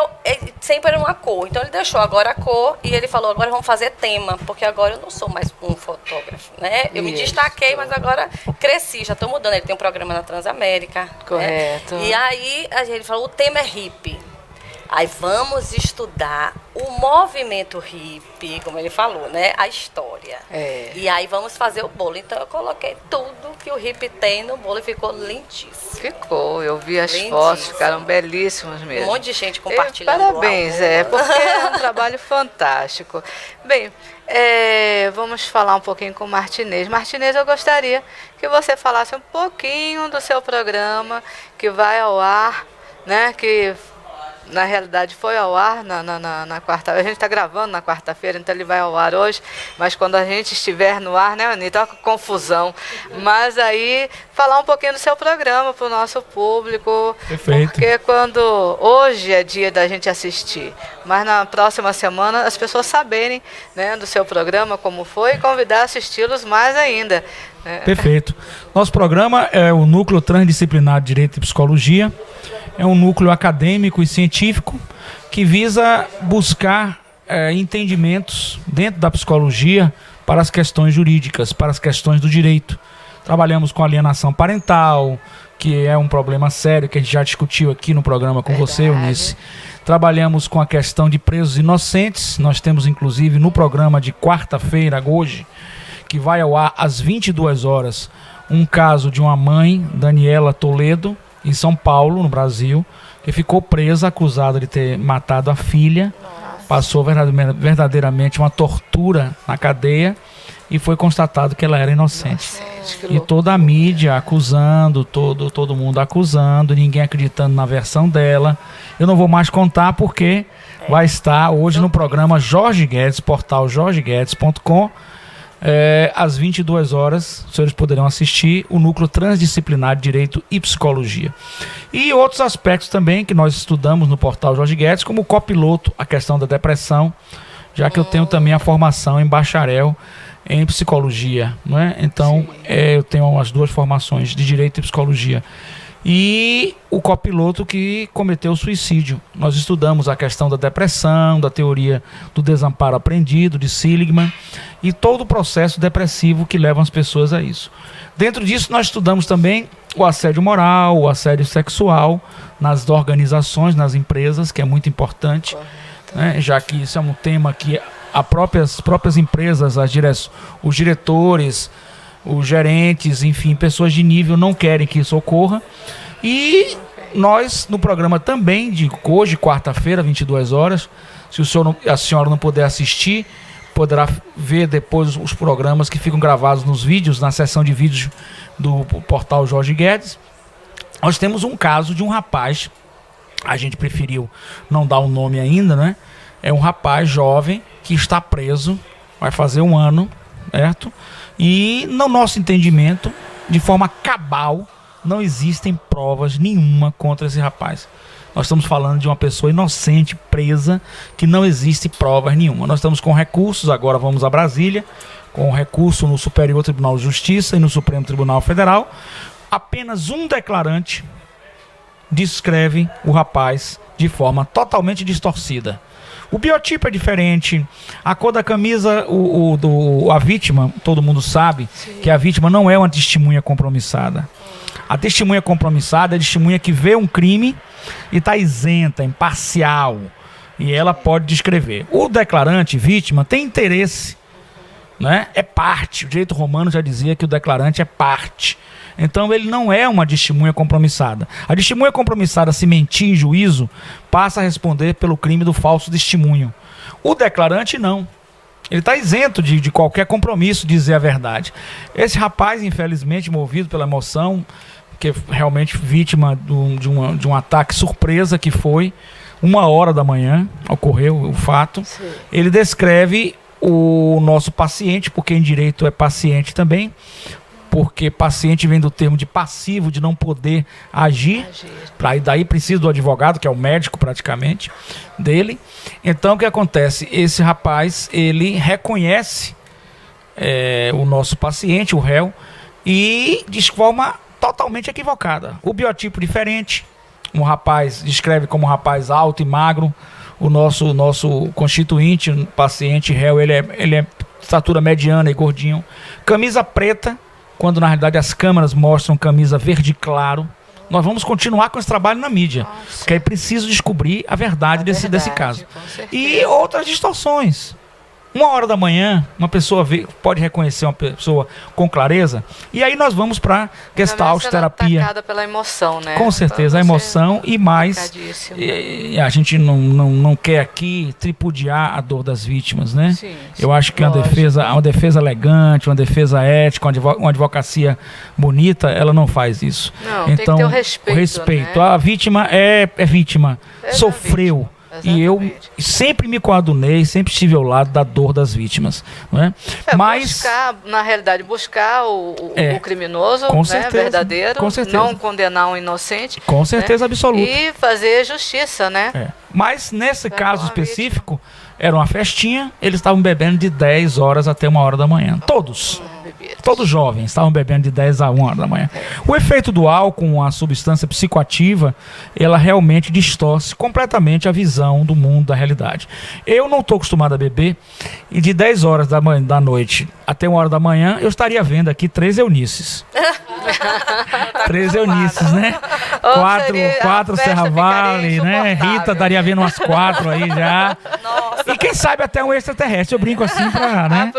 [SPEAKER 6] sempre era uma cor. Então ele deixou agora a cor e ele falou, agora vamos fazer tema, porque agora eu não sou mais um fotógrafo, né? Eu me
[SPEAKER 2] Isso.
[SPEAKER 6] destaquei, mas agora cresci, já estou mudando. Ele tem um programa na Transamérica.
[SPEAKER 2] Correto.
[SPEAKER 6] Né? E aí ele falou, o tema é hippie. Aí vamos estudar o movimento hippie, como ele falou, né? A história. E aí vamos fazer o bolo. Então eu coloquei tudo que o hippie tem no bolo e ficou lindíssimo.
[SPEAKER 2] Ficou, eu vi as
[SPEAKER 6] Lindíssimo.
[SPEAKER 2] fotos, ficaram belíssimos
[SPEAKER 6] Um
[SPEAKER 2] mesmo.
[SPEAKER 6] monte de gente compartilhando.
[SPEAKER 2] Parabéns,
[SPEAKER 6] o álbum.
[SPEAKER 2] porque é um trabalho fantástico. Bem, vamos falar um pouquinho com o Martinez. Martinez, eu gostaria que você falasse um pouquinho do seu programa que vai ao ar, né? Que na realidade foi ao ar na quarta-feira. A gente está gravando na quarta-feira, então ele vai ao ar hoje. Mas quando a gente estiver no ar, né, Anitta? Olha que confusão. Mas aí, falar um pouquinho do seu programa para o nosso público.
[SPEAKER 3] Perfeito.
[SPEAKER 2] Porque hoje é dia da gente assistir, mas na próxima semana as pessoas saberem, né, do seu programa, como foi, e convidar a assisti-los mais ainda. Né?
[SPEAKER 3] Perfeito. Nosso programa é o Núcleo Transdisciplinar de Direito e Psicologia. É um núcleo acadêmico e científico que visa buscar entendimentos dentro da psicologia para as questões jurídicas, para as questões do direito. Trabalhamos com alienação parental, que é um problema sério que a gente já discutiu aqui no programa com você, Eunice. Trabalhamos com a questão de presos inocentes. Nós temos, inclusive, no programa de quarta-feira, hoje, que vai ao ar às 22 horas, um caso de uma mãe, Daniela Toledo, em São Paulo, no Brasil, que ficou presa, acusada de ter matado a filha. Passou verdadeiramente uma tortura na cadeia e foi constatado que ela era inocente. E toda a mídia acusando, todo mundo acusando, ninguém acreditando na versão dela. Eu não vou mais contar porque vai estar hoje no programa Jorge Guedes, portal jorgeguedes.com. Às 22 horas, os senhores poderão assistir o Núcleo Transdisciplinar de Direito e Psicologia. E outros aspectos também que nós estudamos no portal Jorge Guedes, como o copiloto, a questão da depressão, já que eu tenho também a formação em bacharel em psicologia, não é? Então, eu tenho as 2 formações de Direito e Psicologia. E o copiloto que cometeu suicídio. Nós estudamos a questão da depressão, da teoria do desamparo aprendido, de Seligman, e todo o processo depressivo que leva as pessoas a isso. Dentro disso, nós estudamos também o assédio moral, o assédio sexual nas organizações, nas empresas, que é muito importante, né? Já que isso é um tema que as próprias empresas, os diretores, os gerentes, enfim, pessoas de nível não querem que isso ocorra. E nós, no programa também, de hoje, quarta-feira, 22 horas, se a senhora não puder assistir, poderá ver depois os programas que ficam gravados nos vídeos, na seção de vídeos do portal Jorge Guedes. Nós temos um caso de um rapaz, a gente preferiu não dar o nome ainda, né? É um rapaz jovem que está preso, vai fazer 1 ano, certo? E no nosso entendimento, de forma cabal, não existem provas nenhuma contra esse rapaz. Nós estamos falando de uma pessoa inocente, presa, que não existe provas nenhuma. Nós estamos com recursos, agora vamos a Brasília, com recurso no Superior Tribunal de Justiça e no Supremo Tribunal Federal. Apenas um declarante descreve o rapaz de forma totalmente distorcida. O biotipo é diferente, a cor da camisa, a vítima, todo mundo sabe que a vítima não é uma testemunha compromissada. A testemunha compromissada é a testemunha que vê um crime e está isenta, imparcial, e ela pode descrever. O declarante, vítima, tem interesse, né? É parte. O direito romano já dizia que o declarante é parte. Então ele não é uma testemunha compromissada. A testemunha compromissada, se mentir em juízo, passa a responder pelo crime do falso testemunho. O declarante não. Ele está isento de qualquer compromisso de dizer a verdade. Esse rapaz, infelizmente, movido pela emoção, que é realmente vítima de um ataque surpresa que foi 1h da manhã, ocorreu o fato. Sim. Ele descreve o nosso paciente, porque em direito é paciente também, porque paciente vem do termo de passivo, de não poder agir. Daí precisa do advogado, que é o médico praticamente dele. Então o que acontece? Esse rapaz, ele reconhece o nosso paciente, o réu, e de forma totalmente equivocada. O biotipo diferente, um rapaz, descreve como um rapaz alto e magro. O nosso constituinte, o paciente réu, ele é estatura mediana e gordinho. Camisa preta, quando na realidade as câmeras mostram camisa verde claro. Nós vamos continuar com esse trabalho na mídia. Nossa. Porque é preciso descobrir a verdade desse caso. E outras distorções. 1h da manhã, uma pessoa pode reconhecer uma pessoa com clareza. E aí nós vamos para Gestalt terapia.
[SPEAKER 2] Atacada pela emoção, né?
[SPEAKER 3] Com certeza, a emoção e mais. A gente não quer aqui tripudiar a dor das vítimas, né? Sim, eu acho que uma defesa elegante, uma defesa ética, uma advocacia bonita, ela não faz isso.
[SPEAKER 2] Não, então, tem que ter o respeito.
[SPEAKER 3] Né? A vítima é vítima, sofreu. Vítima. Exatamente. E eu sempre me coadunei, sempre estive ao lado da dor das vítimas, não é? Mas
[SPEAKER 2] na realidade, buscar o criminoso,
[SPEAKER 3] com
[SPEAKER 2] né,
[SPEAKER 3] certeza,
[SPEAKER 2] verdadeiro,
[SPEAKER 3] com certeza.
[SPEAKER 2] Não condenar um inocente.
[SPEAKER 3] Com certeza,
[SPEAKER 2] né?
[SPEAKER 3] absoluta.
[SPEAKER 2] E fazer justiça, né?
[SPEAKER 3] Mas nesse caso específico, era uma festinha, eles estavam bebendo de 10 horas até 1h da manhã. Todos jovens estavam bebendo de 10 a 1h da manhã. O efeito do álcool, a substância psicoativa, ela realmente distorce completamente a visão do mundo, da realidade. Eu não estou acostumado a beber, e de 10 horas da noite até 1h da manhã, eu estaria vendo aqui 3 Eunices. 3 Eunices, né? 4 Serra Vale, né? Rita estaria vendo umas 4 aí já. Nossa. E quem sabe até um extraterrestre. Eu brinco assim pra, né?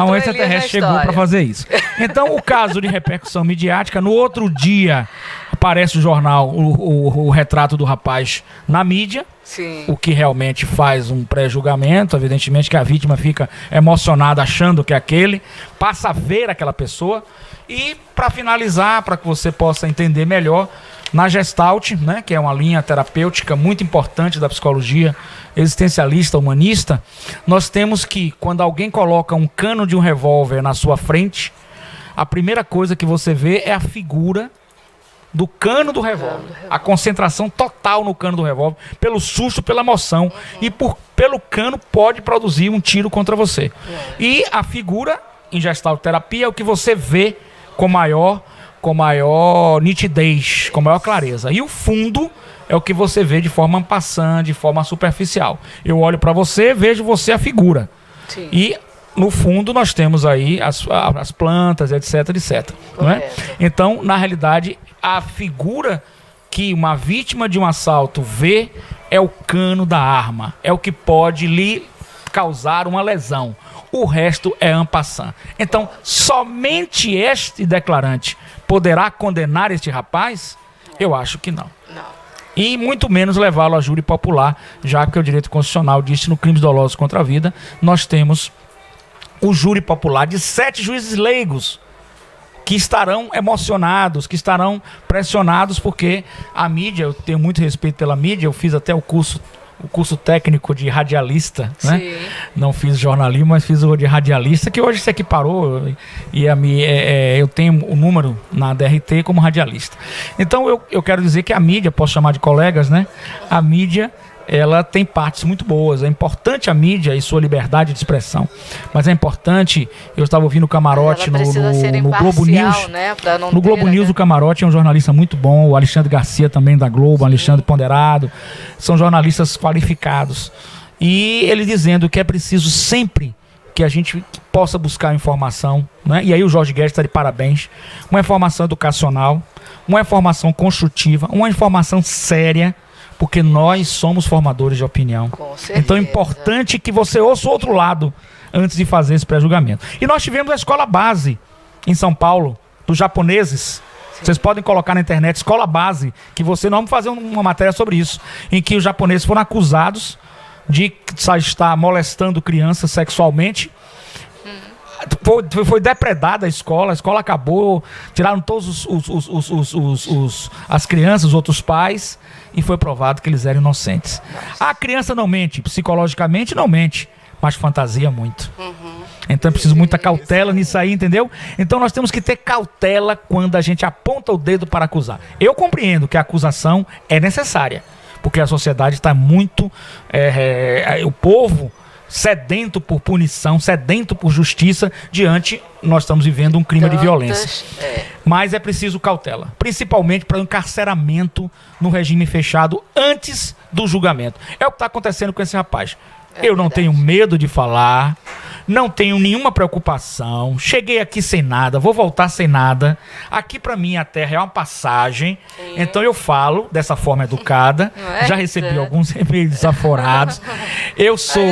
[SPEAKER 3] Um extraterrestre chegou para fazer isso. Então, o caso de repercussão midiática, no outro dia aparece o jornal, o retrato do rapaz na mídia. Sim. O que realmente faz um pré-julgamento. Evidentemente que a vítima fica emocionada achando que é aquele, passa a ver aquela pessoa. E para finalizar, para que você possa entender melhor, na Gestalt, né, que é uma linha terapêutica muito importante da psicologia existencialista, humanista, nós temos que, quando alguém coloca um cano de um revólver na sua frente, a primeira coisa que você vê é a figura do cano do revólver. A concentração total no cano do revólver, pelo susto, pela emoção, e pelo cano pode produzir um tiro contra você. E a figura, em Gestalt terapia, é o que você vê com maior nitidez, com maior clareza. E o fundo é o que você vê de forma passante, de forma superficial. Eu olho para você, vejo você a figura. Sim. E no fundo nós temos aí as plantas, etc, etc. Não é? Então, na realidade, a figura que uma vítima de um assalto vê é o cano da arma. É o que pode lhe causar uma lesão. O resto é en passant. Então, somente este declarante poderá condenar este rapaz? Eu acho que não. E muito menos levá-lo a júri popular, já que o direito constitucional disse no crimes dolosos contra a vida, nós temos o júri popular de 7 juízes leigos que estarão emocionados, que estarão pressionados, porque a mídia, eu tenho muito respeito pela mídia, eu fiz até o curso técnico de radialista, né? Não fiz jornalismo, mas fiz o de radialista, que hoje se equiparou, e eu tenho o número na DRT como radialista. Então eu quero dizer que a mídia, posso chamar de colegas, né? A mídia, ela tem partes muito boas. É importante a mídia e sua liberdade de expressão, mas é importante, eu estava ouvindo o Camarote no Globo News,
[SPEAKER 2] né?
[SPEAKER 3] No Globo News, o Camarote é um jornalista muito bom, o Alexandre Garcia também da Globo, o Alexandre Ponderado, são jornalistas qualificados, e ele dizendo que é preciso sempre que a gente possa buscar informação, né? E aí o Jorge Guedes está de parabéns, uma informação educacional, uma informação construtiva, uma informação séria, porque nós somos formadores de opinião. Então é importante que você ouça o outro lado antes de fazer esse pré-julgamento. E nós tivemos a escola base em São Paulo, dos japoneses. Vocês podem colocar na internet, escola base, que você não vai fazer uma matéria sobre isso, em que os japoneses foram acusados de estar molestando crianças sexualmente. Foi depredada a escola acabou, tiraram todos as crianças, os outros pais, e foi provado que eles eram inocentes. A criança não mente, psicologicamente não mente, mas fantasia muito. Então é preciso muita cautela nisso aí, entendeu? Então nós temos que ter cautela quando a gente aponta o dedo para acusar. Eu compreendo que a acusação é necessária, porque a sociedade está muito... o povo sedento por punição, sedento por justiça, nós estamos vivendo um clima de violência. Mas é preciso cautela, principalmente para o encarceramento no regime fechado antes do julgamento. É o que está acontecendo com esse rapaz. Eu não tenho medo de falar, não tenho nenhuma preocupação, cheguei aqui sem nada, vou voltar sem nada. Aqui para mim a terra é uma passagem, então eu falo dessa forma educada, já recebi alguns e-mails desaforados. Eu sou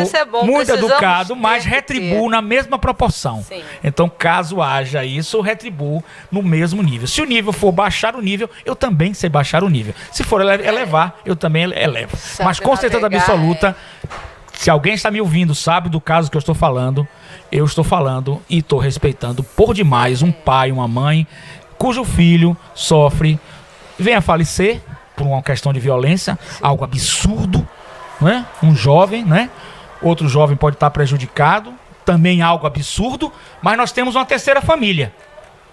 [SPEAKER 3] muito educado, mas retribuo na mesma proporção. Então caso haja isso, eu retribuo no mesmo nível. Se o nível for baixar o nível, eu também sei baixar o nível. Se for elevar, eu também elevo. Mas com certeza absoluta... Se alguém está me ouvindo, sabe do caso que eu estou falando e estou respeitando por demais um pai, uma mãe, cujo filho sofre, vem a falecer por uma questão de violência, algo absurdo, né? Um jovem, né? Outro jovem pode estar prejudicado, também algo absurdo, mas nós temos uma terceira família,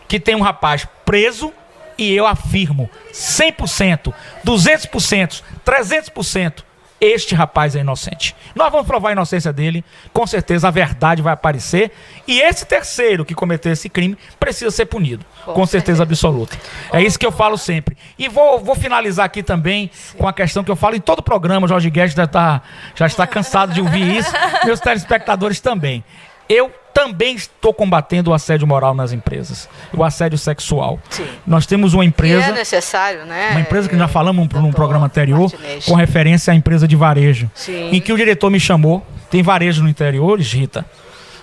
[SPEAKER 3] que tem um rapaz preso, e eu afirmo, 100%, 200%, 300%, este rapaz é inocente. Nós vamos provar a inocência dele, com certeza a verdade vai aparecer, e esse terceiro que cometeu esse crime precisa ser punido, com certeza absoluta. É isso que eu falo sempre. E vou finalizar aqui também com a questão que eu falo em todo o programa. O Jorge Guedes já está cansado de ouvir isso, meus telespectadores também. Eu também estou combatendo o assédio moral nas empresas, o assédio sexual. Nós temos uma empresa...
[SPEAKER 2] E é necessário, né?
[SPEAKER 3] Uma empresa que já falamos num programa anterior, com referência à empresa de varejo, em que o diretor me chamou. Tem varejo no interior, Rita.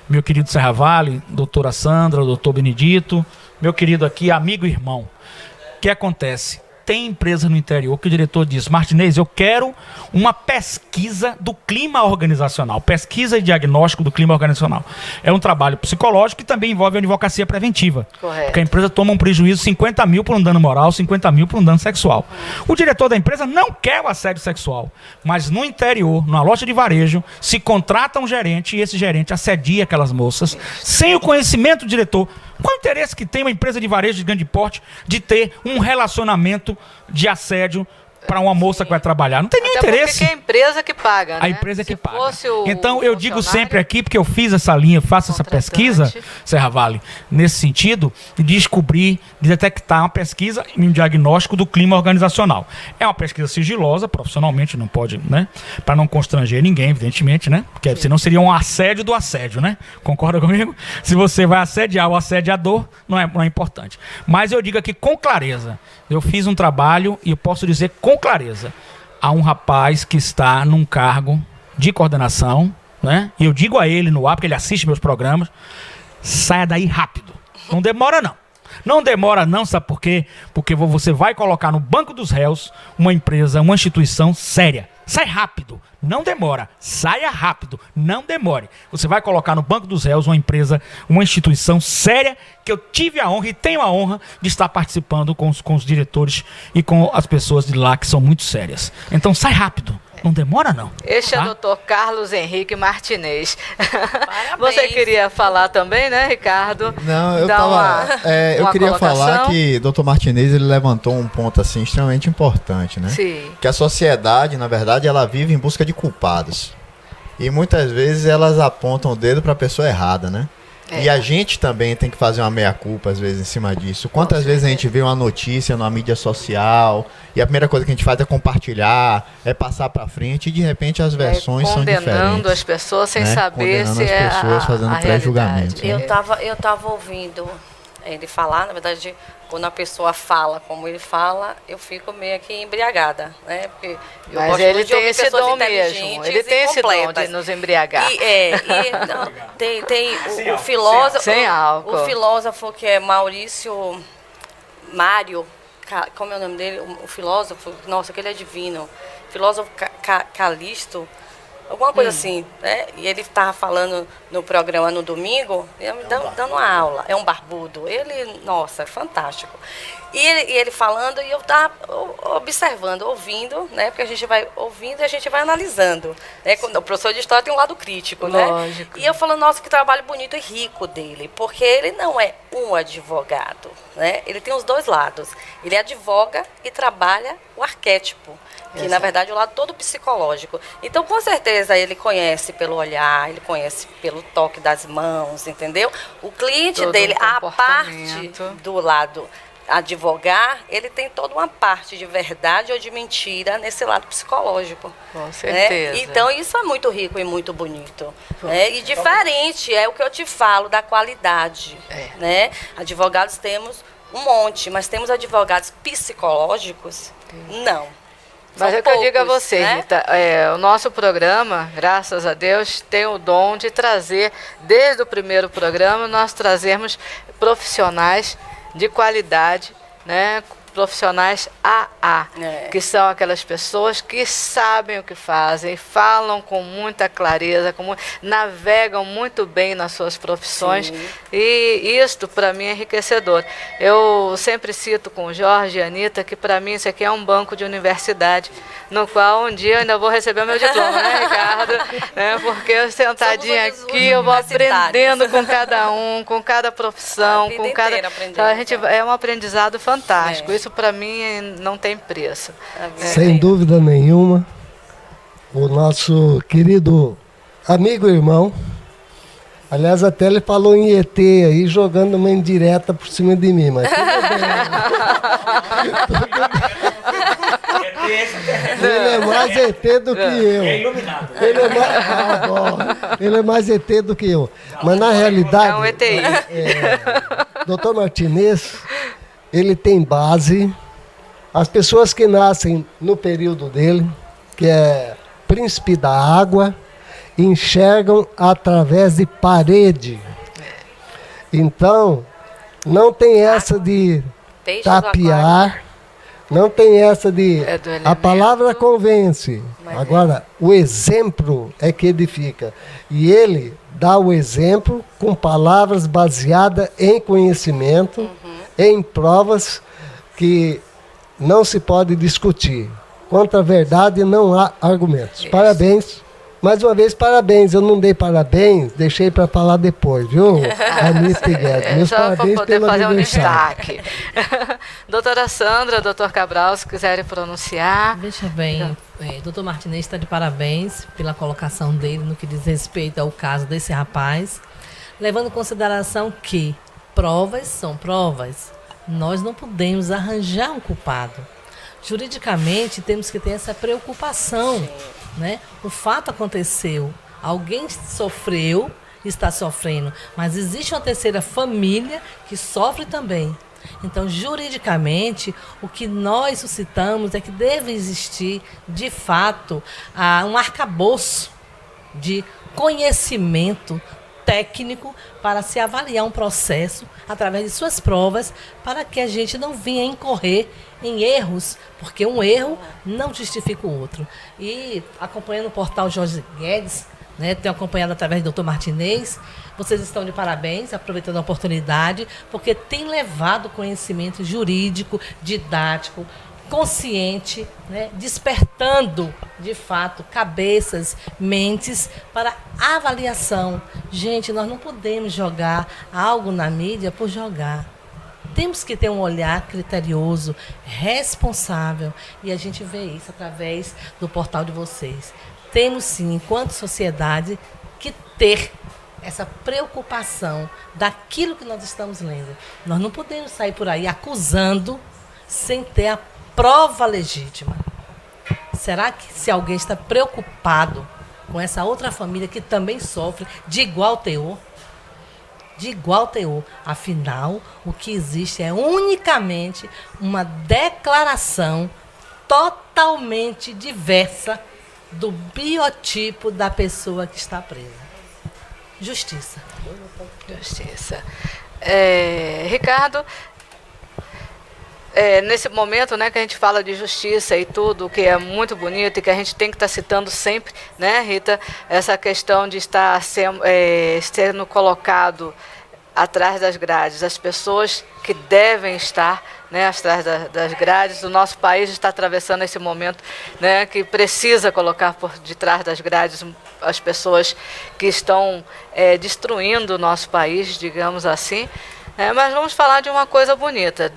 [SPEAKER 3] Meu querido Serra Vale, doutora Sandra, doutor Benedito, meu querido aqui, amigo e irmão. O que acontece? Tem empresa no interior que o diretor diz: Martinez, eu quero uma pesquisa do clima organizacional, pesquisa e diagnóstico do clima organizacional. É um trabalho psicológico que também envolve a advocacia preventiva.
[SPEAKER 2] Correto.
[SPEAKER 3] Porque a empresa toma um prejuízo, 50 mil por um dano moral, 50 mil por um dano sexual. O diretor da empresa não quer o assédio sexual, mas no interior, numa loja de varejo, se contrata um gerente e esse gerente assedia aquelas moças sem o conhecimento do diretor. Qual o interesse que tem uma empresa de varejo de grande porte de ter um relacionamento de assédio para uma moça que vai trabalhar? Não tem nenhum interesse.
[SPEAKER 2] Porque é a empresa que paga, né?
[SPEAKER 3] A empresa que paga. Então eu digo sempre aqui, porque eu fiz essa linha, faço essa pesquisa, Serra Vale, nesse sentido, de descobrir, de detectar uma pesquisa e um diagnóstico do clima organizacional. É uma pesquisa sigilosa, profissionalmente não pode, né? Para não constranger ninguém, evidentemente, né? Porque senão seria um assédio do assédio, né? Concorda comigo? Se você vai assediar o assediador, não é importante. Mas eu digo aqui com clareza, eu fiz um trabalho e eu posso dizer com clareza, há um rapaz que está num cargo de coordenação, né? E eu digo a ele no ar, porque ele assiste meus programas, saia daí rápido. Não demora, não. Não demora, não, sabe por quê? Porque você vai colocar no banco dos réus uma empresa, uma instituição séria. Sai rápido, não demora. Saia rápido, não demore. Você vai colocar no banco dos réus uma empresa, uma instituição séria, que eu tive a honra e tenho a honra de estar participando com os diretores e com as pessoas de lá que são muito sérias. Então sai rápido. Não demora, não.
[SPEAKER 2] Este é o Dr. Carlos Henrique Martinez. Você queria falar também, né, Ricardo?
[SPEAKER 5] Não, eu queria falar que Dr. Martinez ele levantou um ponto assim extremamente importante, né?
[SPEAKER 2] Sim.
[SPEAKER 5] Que a sociedade, na verdade, ela vive em busca de culpados. E muitas vezes elas apontam o dedo para a pessoa errada, né? E a gente também tem que fazer uma meia-culpa, às vezes, em cima disso. Quantas vezes a gente vê uma notícia na mídia social e a primeira coisa que a gente faz é compartilhar, é passar para frente e, de repente, as versões são diferentes.
[SPEAKER 2] Condenando as pessoas sem saber se é
[SPEAKER 5] as pessoas fazendo pré-julgamento.
[SPEAKER 6] Eu tava ouvindo ele falar, na verdade, quando a pessoa fala como ele fala, eu fico meio que embriagada, né? Porque eu
[SPEAKER 2] Mas
[SPEAKER 6] gosto
[SPEAKER 2] ele
[SPEAKER 6] muito de
[SPEAKER 2] tem
[SPEAKER 6] ouvir
[SPEAKER 2] esse
[SPEAKER 6] pessoas
[SPEAKER 2] dom mesmo.
[SPEAKER 6] inteligentes
[SPEAKER 2] Ele tem
[SPEAKER 6] e
[SPEAKER 2] esse dom de
[SPEAKER 6] completas.
[SPEAKER 2] nos embriagar.
[SPEAKER 6] Tem o filósofo,
[SPEAKER 2] Sem álcool.
[SPEAKER 6] o filósofo que é Mário, como é o nome dele? O filósofo, nossa, que ele é divino. Filósofo Calisto, alguma coisa assim, né? E ele estava falando no programa no domingo, dando uma aula. É um barbudo. Ele, nossa, é fantástico. E ele falando, e eu estava observando, ouvindo, né? Porque a gente vai ouvindo e a gente vai analisando. Né? O professor de história tem um lado crítico,
[SPEAKER 2] Lógico.
[SPEAKER 6] né? E eu falo, nossa, que trabalho bonito e rico dele. Porque ele não é um advogado, né? Ele tem os dois lados. Ele advoga e trabalha o arquétipo. Que, na verdade, é o lado todo psicológico. Então, com certeza, ele conhece pelo olhar, ele conhece pelo toque das mãos, entendeu? O cliente
[SPEAKER 2] Todo
[SPEAKER 6] dele,
[SPEAKER 2] um
[SPEAKER 6] a parte
[SPEAKER 2] comportamento.
[SPEAKER 6] do lado advogar, ele tem toda uma parte de verdade ou de mentira nesse lado psicológico.
[SPEAKER 2] Com certeza.
[SPEAKER 6] Né? Então, isso é muito rico e muito bonito. Né? E diferente, é o que eu te falo, da qualidade. Né? Advogados temos um monte, mas temos advogados psicológicos? Não.
[SPEAKER 2] Mas é o que eu digo a você,
[SPEAKER 6] né?
[SPEAKER 2] Rita, o nosso programa, graças a Deus, tem o dom de trazer, desde o primeiro programa, nós trazemos profissionais de qualidade, né? Profissionais AA, que são aquelas pessoas que sabem o que fazem, falam com muita clareza, navegam muito bem nas suas profissões. Sim. E isto, para mim, é enriquecedor. Eu sempre cito com o Jorge e a Anitta que, para mim, isso aqui é um banco de universidade, no qual um dia eu ainda vou receber o meu diploma, né, Ricardo? Porque eu sentadinha aqui, eu vou aprendendo com cada um, com cada profissão, com cada... Então, é um aprendizado fantástico. Isso, para mim, não tem preço.
[SPEAKER 4] Sem dúvida nenhuma, o nosso querido amigo e irmão, aliás, até ele falou em ET aí, jogando uma indireta por cima de mim, mas tudo bem. Ele é mais ET do que eu.
[SPEAKER 3] É iluminado.
[SPEAKER 4] Ele é mais ET do que eu. Mas, na realidade,
[SPEAKER 2] é um ETI.
[SPEAKER 4] Dr. Martinez, ele tem base. As pessoas que nascem no período dele, que é príncipe da água, enxergam através de parede. Então, não tem essa de tapear, não tem essa de... A palavra convence. Agora, o exemplo é que edifica. E ele dá o exemplo com palavras baseadas em conhecimento, em provas que não se pode discutir. Contra a verdade não há argumentos. Isso. Parabéns. Mais uma vez, parabéns. Eu não dei parabéns, deixei para falar depois, viu? Anitta e Guedes. Meus parabéns
[SPEAKER 2] para poder
[SPEAKER 4] pelo
[SPEAKER 2] fazer
[SPEAKER 4] aniversário.
[SPEAKER 2] um destaque. Doutora Sandra, doutor Cabral, se quiserem pronunciar.
[SPEAKER 7] Veja bem, doutor Martinez está de parabéns pela colocação dele no que diz respeito ao caso desse rapaz, levando em consideração que provas são provas. Nós não podemos arranjar um culpado. Juridicamente, temos que ter essa preocupação. Né? O fato aconteceu, alguém sofreu, está sofrendo, mas existe uma terceira família que sofre também. Então, juridicamente, o que nós suscitamos é que deve existir, de fato, um arcabouço de conhecimento técnico para se avaliar um processo através de suas provas, para que a gente não venha incorrer em erros, porque um erro não justifica o outro. E acompanhando o portal Jorge Guedes, né, tenho acompanhado através do Dr. Martinez, vocês estão de parabéns, aproveitando a oportunidade, porque tem levado conhecimento jurídico, didático, consciente, né, despertando, de fato, cabeças, mentes para avaliação. Gente, nós não podemos jogar algo na mídia por jogar. Temos que ter um olhar criterioso, responsável, e a gente vê isso através do portal de vocês. Temos sim, enquanto sociedade, que ter essa preocupação daquilo que nós estamos lendo. Nós não podemos sair por aí acusando sem ter a prova legítima. Será que se alguém está preocupado com essa outra família que também sofre de igual teor? De igual teor. Afinal, o que existe é unicamente uma declaração totalmente diversa do biotipo da pessoa que está presa. Justiça.
[SPEAKER 2] Justiça. Ricardo, nesse momento, né, que a gente fala de justiça e tudo, que é muito bonito e que a gente tem que estar citando sempre, né, Rita, essa questão de estar sendo colocado atrás das grades, as pessoas que devem estar, né, atrás das grades. O nosso país está atravessando esse momento, né, que precisa colocar por detrás das grades as pessoas que estão destruindo o nosso país, digamos assim. Mas vamos falar de uma coisa bonita,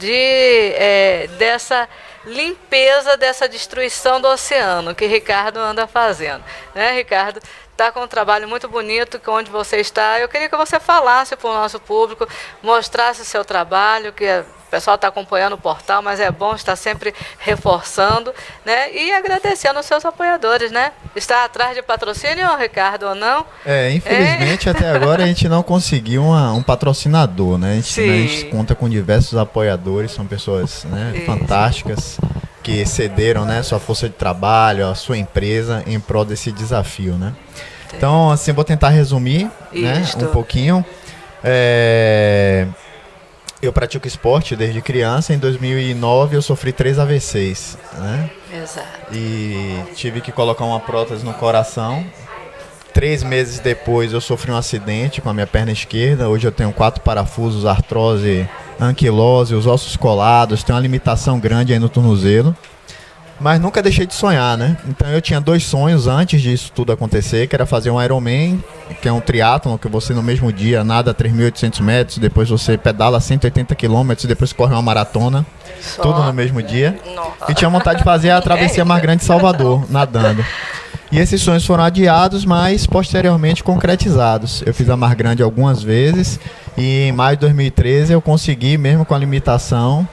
[SPEAKER 2] dessa limpeza, dessa destruição do oceano que Ricardo anda fazendo. Né, Ricardo? Está com um trabalho muito bonito, onde você está. Eu queria que você falasse para o nosso público, mostrasse o seu trabalho, que o pessoal está acompanhando o portal, mas é bom estar sempre reforçando, né? E agradecendo os seus apoiadores, né? Está atrás de patrocínio, Ricardo, ou não?
[SPEAKER 5] Infelizmente, até agora a gente não conseguiu um patrocinador, né? A gente conta com diversos apoiadores, são pessoas, né, fantásticas, que cederam, né, sua força de trabalho, a sua empresa em prol desse desafio, né? Então, assim, vou tentar resumir, né, um pouquinho. Eu pratico esporte desde criança. Em 2009 eu sofri 3 AVCs, né?
[SPEAKER 2] Exato.
[SPEAKER 5] E tive que colocar uma prótese no coração. 3 meses depois eu sofri um acidente com a minha perna esquerda. Hoje eu tenho 4 parafusos, artrose, anquilose, os ossos colados, tenho uma limitação grande aí no tornozelo. Mas nunca deixei de sonhar, né? Então eu tinha 2 sonhos antes disso tudo acontecer, que era fazer um Ironman, que é um triatlon, que você no mesmo dia nada 3.800 metros, depois você pedala 180 quilômetros, depois corre uma maratona, tudo no mesmo dia. Nossa. E tinha vontade de fazer a travessia mais grande de Salvador, nadando. E esses sonhos foram adiados, mas posteriormente concretizados. Eu fiz a Mar Grande algumas vezes e em maio de 2013 eu consegui, mesmo com a limitação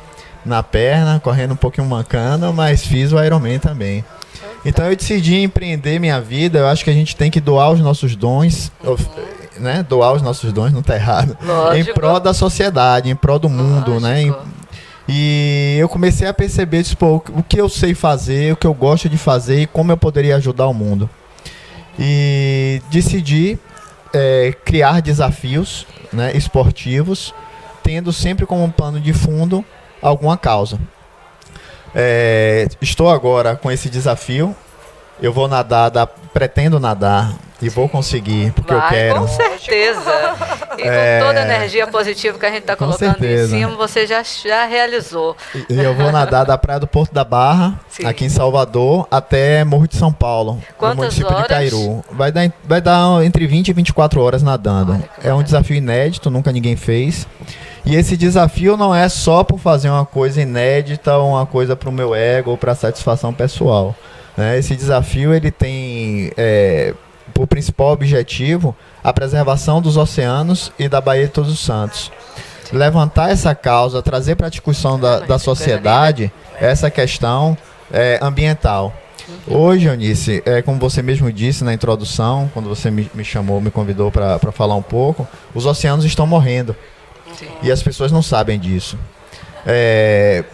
[SPEAKER 5] na perna, correndo um pouquinho mancando, mas fiz o Ironman também. Então eu decidi empreender minha vida. Eu acho que a gente tem que doar os nossos dons, né? Doar os nossos dons, não está errado. Lógico. Em prol da sociedade, em prol do mundo, né? E eu comecei a perceber o que eu sei fazer, o que eu gosto de fazer e como eu poderia ajudar o mundo. E decidi criar desafios, né, esportivos, tendo sempre como um plano de fundo alguma causa. Estou agora com esse desafio. Eu vou nadar, pretendo nadar e vou conseguir, porque eu quero.
[SPEAKER 2] Com certeza. E com toda a energia positiva que a gente está colocando em cima, você já realizou.
[SPEAKER 5] E eu vou nadar da Praia do Porto da Barra, aqui em Salvador, até Morro de São Paulo, no município de Cairu. Vai dar entre 20 e 24 horas nadando. É um desafio inédito, nunca ninguém fez. E esse desafio não é só por fazer uma coisa inédita, ou uma coisa para o meu ego ou para satisfação pessoal. Esse desafio ele tem por principal objetivo a preservação dos oceanos e da Baía de Todos os Santos. Levantar essa causa, trazer para a discussão da sociedade essa questão ambiental. Hoje, Eunice, como você mesmo disse na introdução, quando você me convidou para falar um pouco, os oceanos estão morrendo. Sim. E as pessoas não sabem disso.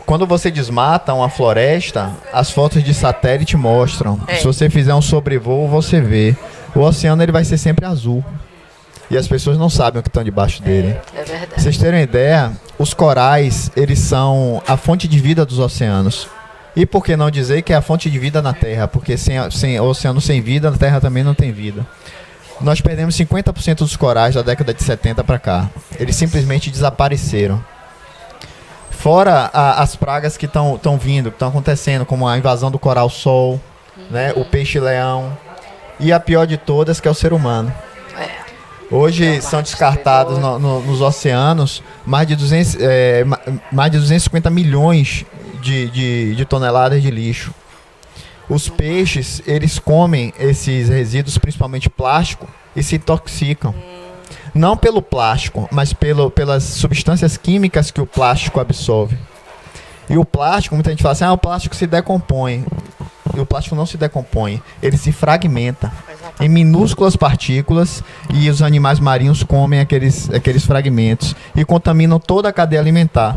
[SPEAKER 5] Quando você desmata uma floresta, as fotos de satélite mostram. Se você fizer um sobrevoo, você vê. o oceano ele vai ser sempre azul. E as pessoas não sabem o que estão debaixo dele.
[SPEAKER 2] É verdade.
[SPEAKER 5] Pra vocês terem uma ideia, os corais, eles são a fonte de vida dos oceanos. E por que não dizer que é a fonte de vida na Terra? Porque sem o oceano sem vida, na Terra também não tem vida. Nós perdemos 50% dos corais da década de 70 para cá. Eles simplesmente desapareceram. Fora as pragas que estão vindo, que estão acontecendo, como a invasão do coral-sol, né, o peixe-leão, e a pior de todas, que é o ser humano. Hoje são descartados nos oceanos mais de 250 milhões de toneladas de lixo. Os peixes, eles comem esses resíduos, principalmente plástico, e se intoxicam. Não pelo plástico, mas pelas substâncias químicas que o plástico absorve. E o plástico, muita gente fala assim, o plástico se decompõe. E o plástico não se decompõe, ele se fragmenta em minúsculas partículas, e os animais marinhos comem aqueles fragmentos e contaminam toda a cadeia alimentar.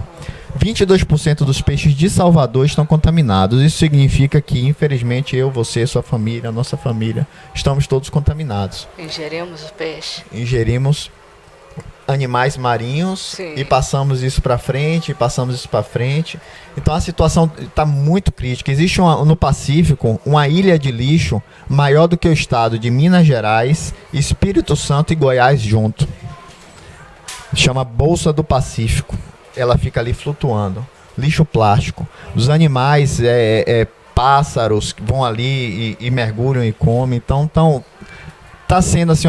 [SPEAKER 5] 22% dos peixes de Salvador estão contaminados. Isso significa que, infelizmente, eu, você, sua família, a nossa família, estamos todos contaminados.
[SPEAKER 2] Ingerimos o peixe.
[SPEAKER 5] Ingerimos animais marinhos. Sim. E passamos isso para frente, Então a situação está muito crítica. Existe no Pacífico uma ilha de lixo maior do que o estado de Minas Gerais, Espírito Santo e Goiás junto. Chama Bolsa do Pacífico. Ela fica ali flutuando. Lixo plástico. Os animais, pássaros que vão ali e mergulham e comem. Então, está sendo assim,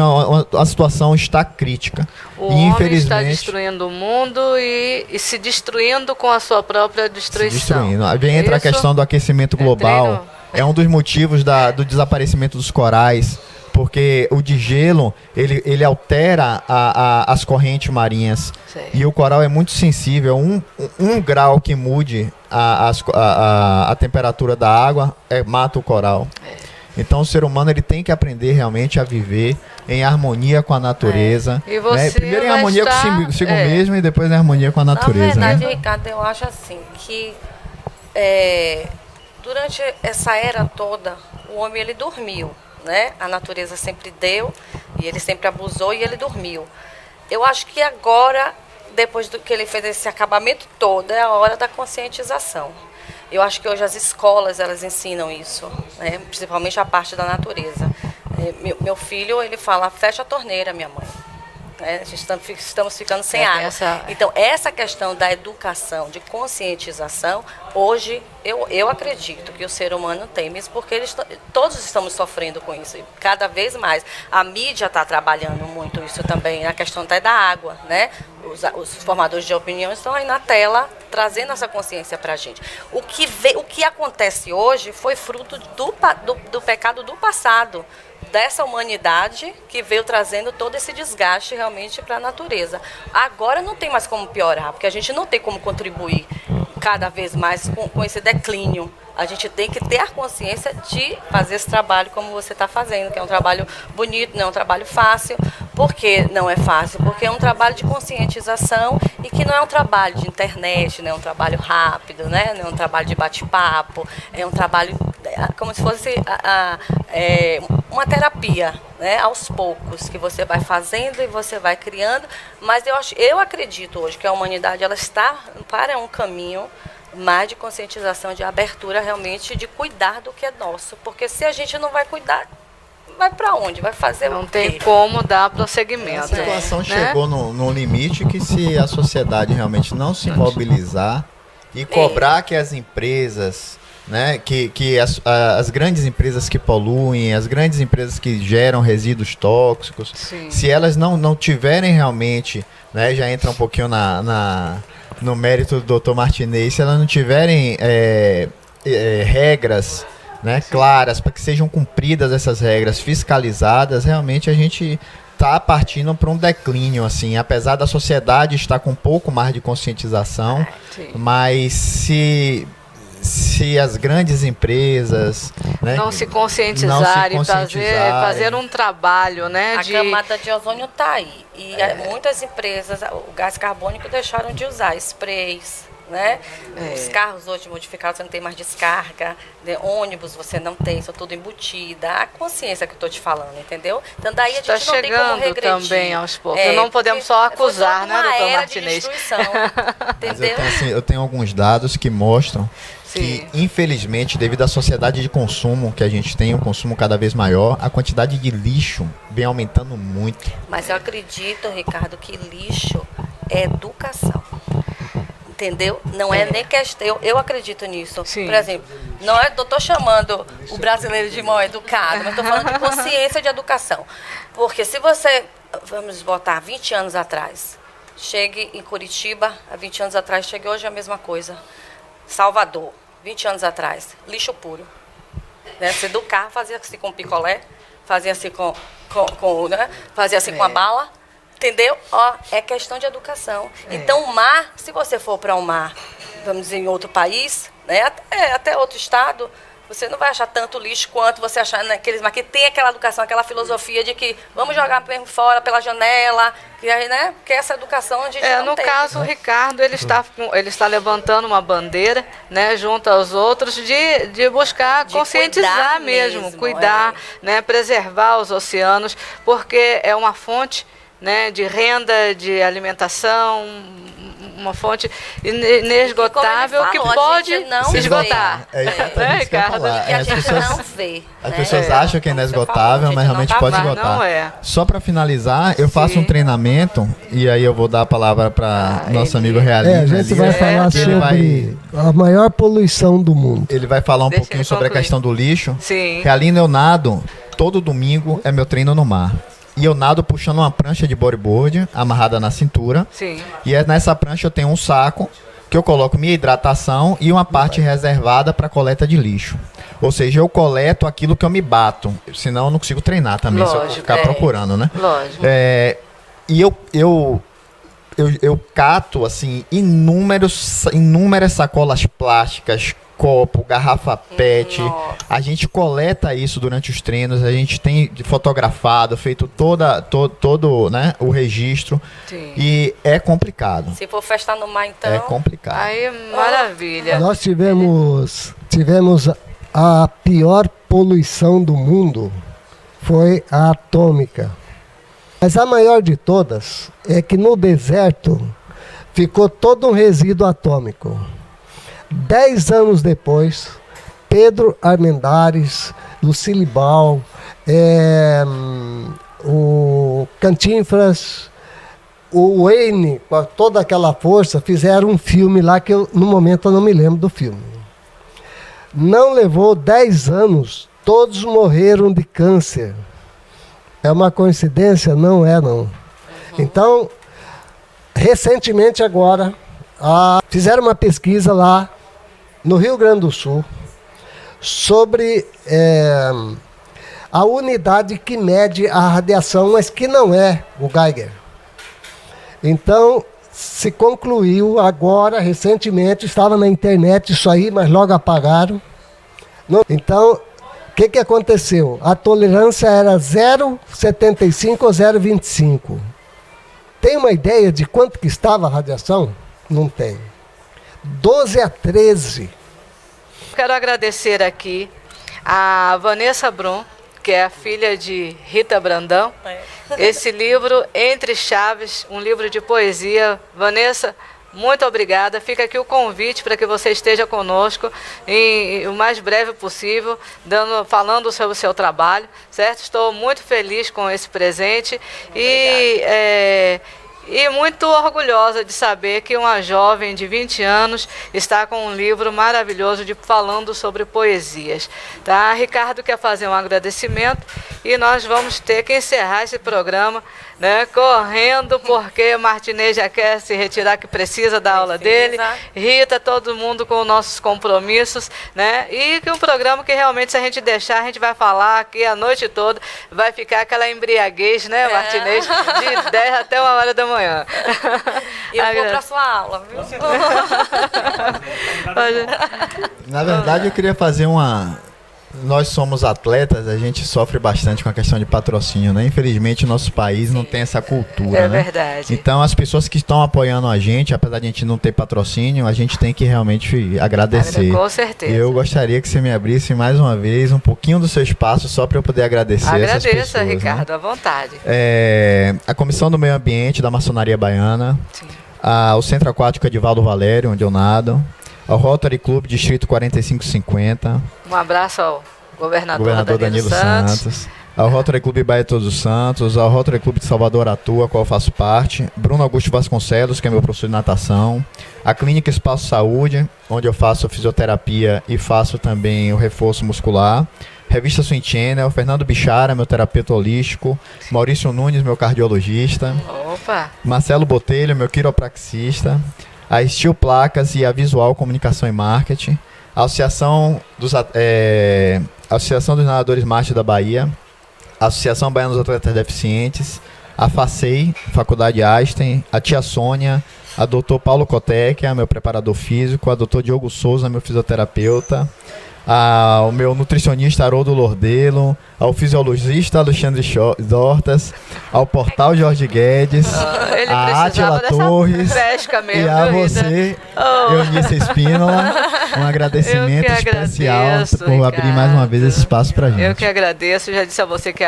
[SPEAKER 5] a situação está crítica.
[SPEAKER 2] O homem está destruindo o mundo e se destruindo com a sua própria destruição.
[SPEAKER 5] Aí vem entrar a questão do aquecimento global. É um dos motivos do desaparecimento dos corais. Porque o degelo, ele altera as correntes marinhas. Sei. E o coral é muito sensível. Um grau que mude a temperatura da água mata o coral. Então o ser humano ele tem que aprender realmente a viver em harmonia com a natureza.
[SPEAKER 2] E você, né?
[SPEAKER 5] Primeiro em harmonia consigo mesmo e depois em harmonia com a natureza.
[SPEAKER 6] Na verdade,
[SPEAKER 5] né?
[SPEAKER 6] Ricardo, eu acho assim que durante essa era toda, o homem ele dormiu. Né? A natureza sempre deu e ele sempre abusou e ele dormiu. Eu acho que agora, depois do que ele fez esse acabamento todo, é a hora da conscientização. Eu acho que hoje as escolas elas ensinam isso, né? Principalmente a parte da natureza. Meu filho ele fala: fecha a torneira, minha mãe. Estamos ficando sem água. Então, essa questão da educação, de conscientização, hoje eu acredito que o ser humano tem, mesmo porque todos estamos sofrendo com isso, e cada vez mais. A mídia está trabalhando muito isso também, a questão até da água, né? Os formadores de opinião estão aí na tela, trazendo essa consciência para a gente. O que acontece hoje foi fruto do pecado do passado, dessa humanidade que veio trazendo todo esse desgaste realmente para a natureza. Agora não tem mais como piorar, porque a gente não tem como contribuir cada vez mais com esse declínio. A gente tem que ter a consciência de fazer esse trabalho como você está fazendo, que é um trabalho bonito, não é um trabalho fácil. Por que não é fácil? Porque é um trabalho de conscientização e que não é um trabalho de internet, não é um trabalho rápido, né? Não é um trabalho de bate-papo, é um trabalho como se fosse uma terapia, né? Aos poucos, que você vai fazendo e você vai criando. Mas eu acredito hoje que a humanidade ela está para um caminho mais de conscientização, de abertura realmente, de cuidar do que é nosso. Porque se a gente não vai cuidar, vai para onde? Vai fazer o quê?
[SPEAKER 2] Não tem como dar prosseguimento.
[SPEAKER 5] A situação chegou no limite que, se a sociedade realmente não se mobilizar e cobrar que as empresas, né, que as grandes empresas que poluem, as grandes empresas que geram resíduos tóxicos, sim, se elas não tiverem realmente, né, já entra um pouquinho no mérito do Dr. Martinez, se elas não tiverem regras, né, claras, para que sejam cumpridas essas regras, fiscalizadas, realmente a gente está partindo para um declínio, assim, apesar da sociedade estar com um pouco mais de conscientização, mas se as grandes empresas, né,
[SPEAKER 2] não se conscientizarem, fazer um trabalho, né,
[SPEAKER 6] a camada de ozônio está aí, e muitas empresas, o gás carbônico, deixaram de usar sprays, né? Os carros hoje modificados, você não tem mais descarga, né? Ônibus você não tem, são tudo embutida. A consciência que eu estou te falando, entendeu? Então daí a gente
[SPEAKER 2] Está
[SPEAKER 6] não tem como
[SPEAKER 2] chegando
[SPEAKER 6] regredir.
[SPEAKER 2] também aos poucos. Não podemos só acusar, né, doutor Martinez?
[SPEAKER 5] Mas eu tenho alguns dados que mostram que, infelizmente, devido à sociedade de consumo que a gente tem, um consumo cada vez maior, a quantidade de lixo vem aumentando muito.
[SPEAKER 6] Mas eu acredito, Ricardo, que lixo é educação. Entendeu? Não é nem questão. Eu acredito nisso.
[SPEAKER 2] Sim.
[SPEAKER 6] Por exemplo, não estou chamando o brasileiro de mal educado, mas estou falando de consciência de educação. Porque se você, vamos botar 20 anos atrás, chegue em Curitiba, há 20 anos atrás, chegue hoje a mesma coisa. Salvador, 20 anos atrás, lixo puro. Né? Você do carro fazia assim com picolé, fazia assim né? Fazia assim com a bala. Entendeu? Ó, é questão de educação. Então, o mar, se você for para um mar, vamos dizer, em outro país, né, até outro estado, você não vai achar tanto lixo quanto você achar naqueles mar que tem aquela educação, aquela filosofia de que vamos jogar fora pela janela, que aí, né? Que essa educação a gente não
[SPEAKER 2] no
[SPEAKER 6] tem.
[SPEAKER 2] caso, o Ricardo, ele está levantando uma bandeira, né, junto aos outros, de buscar
[SPEAKER 6] De
[SPEAKER 2] conscientizar
[SPEAKER 6] cuidar
[SPEAKER 2] mesmo, cuidar, né, preservar os oceanos, porque é uma fonte, né, de renda, de alimentação, uma fonte inesgotável que pode
[SPEAKER 6] não
[SPEAKER 2] esgotar.
[SPEAKER 5] É exatamente isso que eu ia falar.
[SPEAKER 6] Que a
[SPEAKER 5] As
[SPEAKER 6] gente
[SPEAKER 5] pessoas,
[SPEAKER 6] não vê.
[SPEAKER 5] as
[SPEAKER 6] né?
[SPEAKER 5] pessoas acham que é inesgotável, mas realmente pode
[SPEAKER 2] Mas
[SPEAKER 5] esgotar.
[SPEAKER 2] não é.
[SPEAKER 5] Só para finalizar, eu faço um treinamento, e aí eu vou dar a palavra para nosso amigo Realinho.
[SPEAKER 4] A gente vai falar
[SPEAKER 5] que ele
[SPEAKER 4] sobre a maior poluição do mundo.
[SPEAKER 5] Ele vai falar um
[SPEAKER 2] Deixa
[SPEAKER 5] pouquinho
[SPEAKER 2] ele
[SPEAKER 5] sobre a
[SPEAKER 2] concluir.
[SPEAKER 5] questão do lixo.
[SPEAKER 2] Sim.
[SPEAKER 5] Realinho, eu nado, todo domingo é meu treino no mar. E eu nado puxando uma prancha de bodyboard amarrada na cintura.
[SPEAKER 2] Sim.
[SPEAKER 5] E nessa prancha eu tenho um saco que eu coloco minha hidratação e uma parte reservada para coleta de lixo. Ou seja, eu coleto aquilo que eu me bato. Senão eu não consigo treinar também, se eu
[SPEAKER 2] Lógico,
[SPEAKER 5] ficar procurando, né?
[SPEAKER 2] Lógico.
[SPEAKER 5] E eu cato, assim, inúmeras sacolas plásticas, copo, garrafa PET.
[SPEAKER 6] Nossa.
[SPEAKER 5] A gente coleta isso durante os treinos, a gente tem fotografado, feito todo, né, o registro.
[SPEAKER 2] Sim.
[SPEAKER 5] E é complicado.
[SPEAKER 6] Se for festa no mar, então...
[SPEAKER 5] É complicado.
[SPEAKER 2] Aí, maravilha.
[SPEAKER 4] Nós tivemos a pior poluição do mundo, foi a atômica. Mas a maior de todas é que no deserto ficou todo um resíduo atômico. 10 anos depois, Pedro Armendáriz, Lucille Ball, o Cantinflas, o Wayne, com toda aquela força, fizeram um filme lá que no momento eu não me lembro do filme. Não levou 10 anos, todos morreram de câncer. É uma coincidência? Não é, não. Então, recentemente agora, fizeram uma pesquisa lá no Rio Grande do Sul sobre a unidade que mede a radiação, mas que não é o Geiger. Então, se concluiu agora, recentemente, estava na internet isso aí, mas logo apagaram. Então, o que aconteceu? A tolerância era 0,75 ou 0,25. Tem uma ideia de quanto que estava a radiação? Não tem. 12 a 13.
[SPEAKER 2] Quero agradecer aqui a Vanessa Brum, que é a filha de Rita Brandão. Esse livro, Entre Chaves, um livro de poesia. Vanessa, muito obrigada. Fica aqui o convite para que você esteja conosco o mais breve possível, falando sobre o seu trabalho, certo? Estou muito feliz com esse presente e muito orgulhosa de saber que uma jovem de 20 anos está com um livro maravilhoso falando sobre poesias. Tá? Ricardo quer fazer um agradecimento e nós vamos ter que encerrar esse programa, né, correndo, porque Martinez já quer se retirar, que precisa da aula dele. Rita, todo mundo com nossos compromissos, né? E que um programa que realmente, se a gente deixar, a gente vai falar aqui a noite toda, vai ficar aquela embriaguez, né, Martinez, de 10 até 1h da manhã.
[SPEAKER 6] E eu vou para sua aula, viu?
[SPEAKER 5] Na verdade, eu queria fazer nós somos atletas, a gente sofre bastante com a questão de patrocínio, né? Infelizmente, o nosso país não tem essa cultura,
[SPEAKER 2] É
[SPEAKER 5] né?
[SPEAKER 2] verdade.
[SPEAKER 5] Então, as pessoas que estão apoiando a gente, apesar de a gente não ter patrocínio, a gente tem que realmente agradecer.
[SPEAKER 2] Com certeza.
[SPEAKER 5] E eu gostaria que você me abrisse mais uma vez um pouquinho do seu espaço, só para eu poder agradecer essas pessoas.
[SPEAKER 2] Agradeça, Ricardo,
[SPEAKER 5] né?
[SPEAKER 2] à vontade.
[SPEAKER 5] A Comissão do Meio Ambiente da Maçonaria Baiana,
[SPEAKER 2] Sim.
[SPEAKER 5] o Centro Aquático Edivaldo Valério, onde eu nado, ao Rotary Club Distrito 4550,
[SPEAKER 2] Um abraço ao governador
[SPEAKER 5] Danilo Santos, ao Rotary Clube Baía Todos os Santos, ao Rotary Clube de Salvador Atua, qual eu faço parte, Bruno Augusto Vasconcelos, que é meu professor de natação, a Clínica Espaço Saúde, onde eu faço fisioterapia e faço também o reforço muscular, Revista Swing Channel, Fernando Bichara, meu terapeuta holístico, Maurício Nunes, meu cardiologista,
[SPEAKER 2] Opa!
[SPEAKER 5] Marcelo Botelho, meu quiropraxista, a Steel Placas e a Visual Comunicação e Marketing, a Associação dos Nadadores Mártires da Bahia, a Associação Baiana dos Atletas Deficientes, a FACEI, Faculdade Einstein, a Tia Sônia, a Dr. Paulo Cotec, meu preparador físico, a Dr. Diogo Souza, meu fisioterapeuta, ao meu nutricionista Haroldo Lordelo, ao fisiologista Alexandre Dortas, ao Portal Jorge Guedes,
[SPEAKER 2] Ele
[SPEAKER 5] a
[SPEAKER 2] precisava
[SPEAKER 5] Átila
[SPEAKER 2] dessa
[SPEAKER 5] Torres
[SPEAKER 2] pesca mesmo,
[SPEAKER 5] e a
[SPEAKER 2] viu, Rita?
[SPEAKER 5] você,
[SPEAKER 2] Oh.
[SPEAKER 5] Eunice Espínola, um agradecimento
[SPEAKER 2] Eu que
[SPEAKER 5] especial
[SPEAKER 2] agradeço,
[SPEAKER 5] por abrir mais uma vez esse espaço pra gente.
[SPEAKER 2] Eu que agradeço, já disse a você que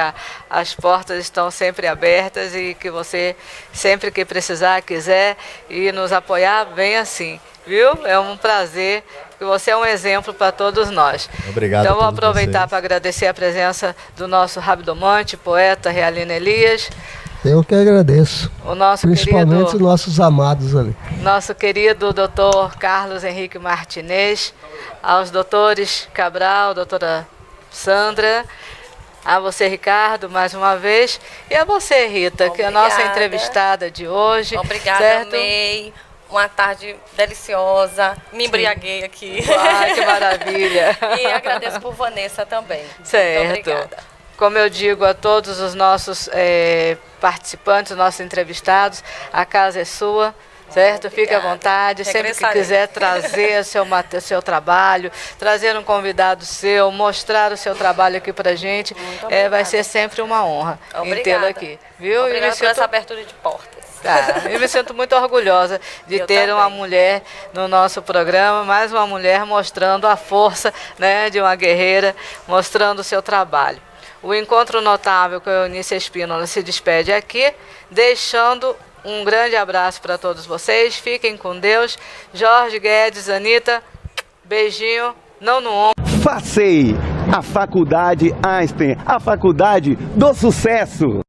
[SPEAKER 2] as portas estão sempre abertas e que você, sempre que precisar, quiser e nos apoiar, vem assim, viu? É um prazer, que você é um exemplo para todos nós.
[SPEAKER 5] Obrigado.
[SPEAKER 2] Então, vou
[SPEAKER 5] a todos
[SPEAKER 2] aproveitar
[SPEAKER 5] vocês.
[SPEAKER 2] para agradecer a presença do nosso rabdomante, poeta Realino Elias,
[SPEAKER 4] Eu que agradeço.
[SPEAKER 2] o nosso
[SPEAKER 4] Principalmente os
[SPEAKER 2] querido,
[SPEAKER 4] nossos amados ali.
[SPEAKER 2] nosso querido doutor Carlos Henrique Martinez, aos doutores Cabral, doutora Sandra, a você, Ricardo, mais uma vez, e a você, Rita, que é a nossa
[SPEAKER 6] Obrigada.
[SPEAKER 2] entrevistada de hoje.
[SPEAKER 6] Obrigada,
[SPEAKER 2] certo?
[SPEAKER 6] amei. Uma tarde deliciosa. Me embriaguei aqui.
[SPEAKER 2] Ai, que maravilha.
[SPEAKER 6] E agradeço por Vanessa também. Muito
[SPEAKER 2] Certo.
[SPEAKER 6] obrigada.
[SPEAKER 2] Como eu digo a todos os nossos participantes, nossos entrevistados, a casa é sua, certo? Fique à
[SPEAKER 6] Obrigada.
[SPEAKER 2] vontade. Sempre que
[SPEAKER 6] Regressarei.
[SPEAKER 2] quiser trazer o seu trabalho, trazer um convidado seu, mostrar o seu trabalho aqui pra gente, vai
[SPEAKER 6] obrigada.
[SPEAKER 2] ser sempre uma honra em
[SPEAKER 6] Obrigada.
[SPEAKER 2] tê-lo aqui. Viu?
[SPEAKER 6] Obrigada
[SPEAKER 2] E me
[SPEAKER 6] por
[SPEAKER 2] sinto-
[SPEAKER 6] essa abertura de portas.
[SPEAKER 2] eu me sinto muito orgulhosa de
[SPEAKER 6] Eu
[SPEAKER 2] ter uma
[SPEAKER 6] também.
[SPEAKER 2] mulher no nosso programa, mais uma mulher mostrando a força, né, de uma guerreira, mostrando o seu trabalho. O Encontro Notável com a Eunice Espínola se despede aqui, deixando um grande abraço para todos vocês. Fiquem com Deus. Jorge Guedes, Anitta, beijinho, não no ombro.
[SPEAKER 1] FACEI, a Faculdade Einstein, a Faculdade do Sucesso.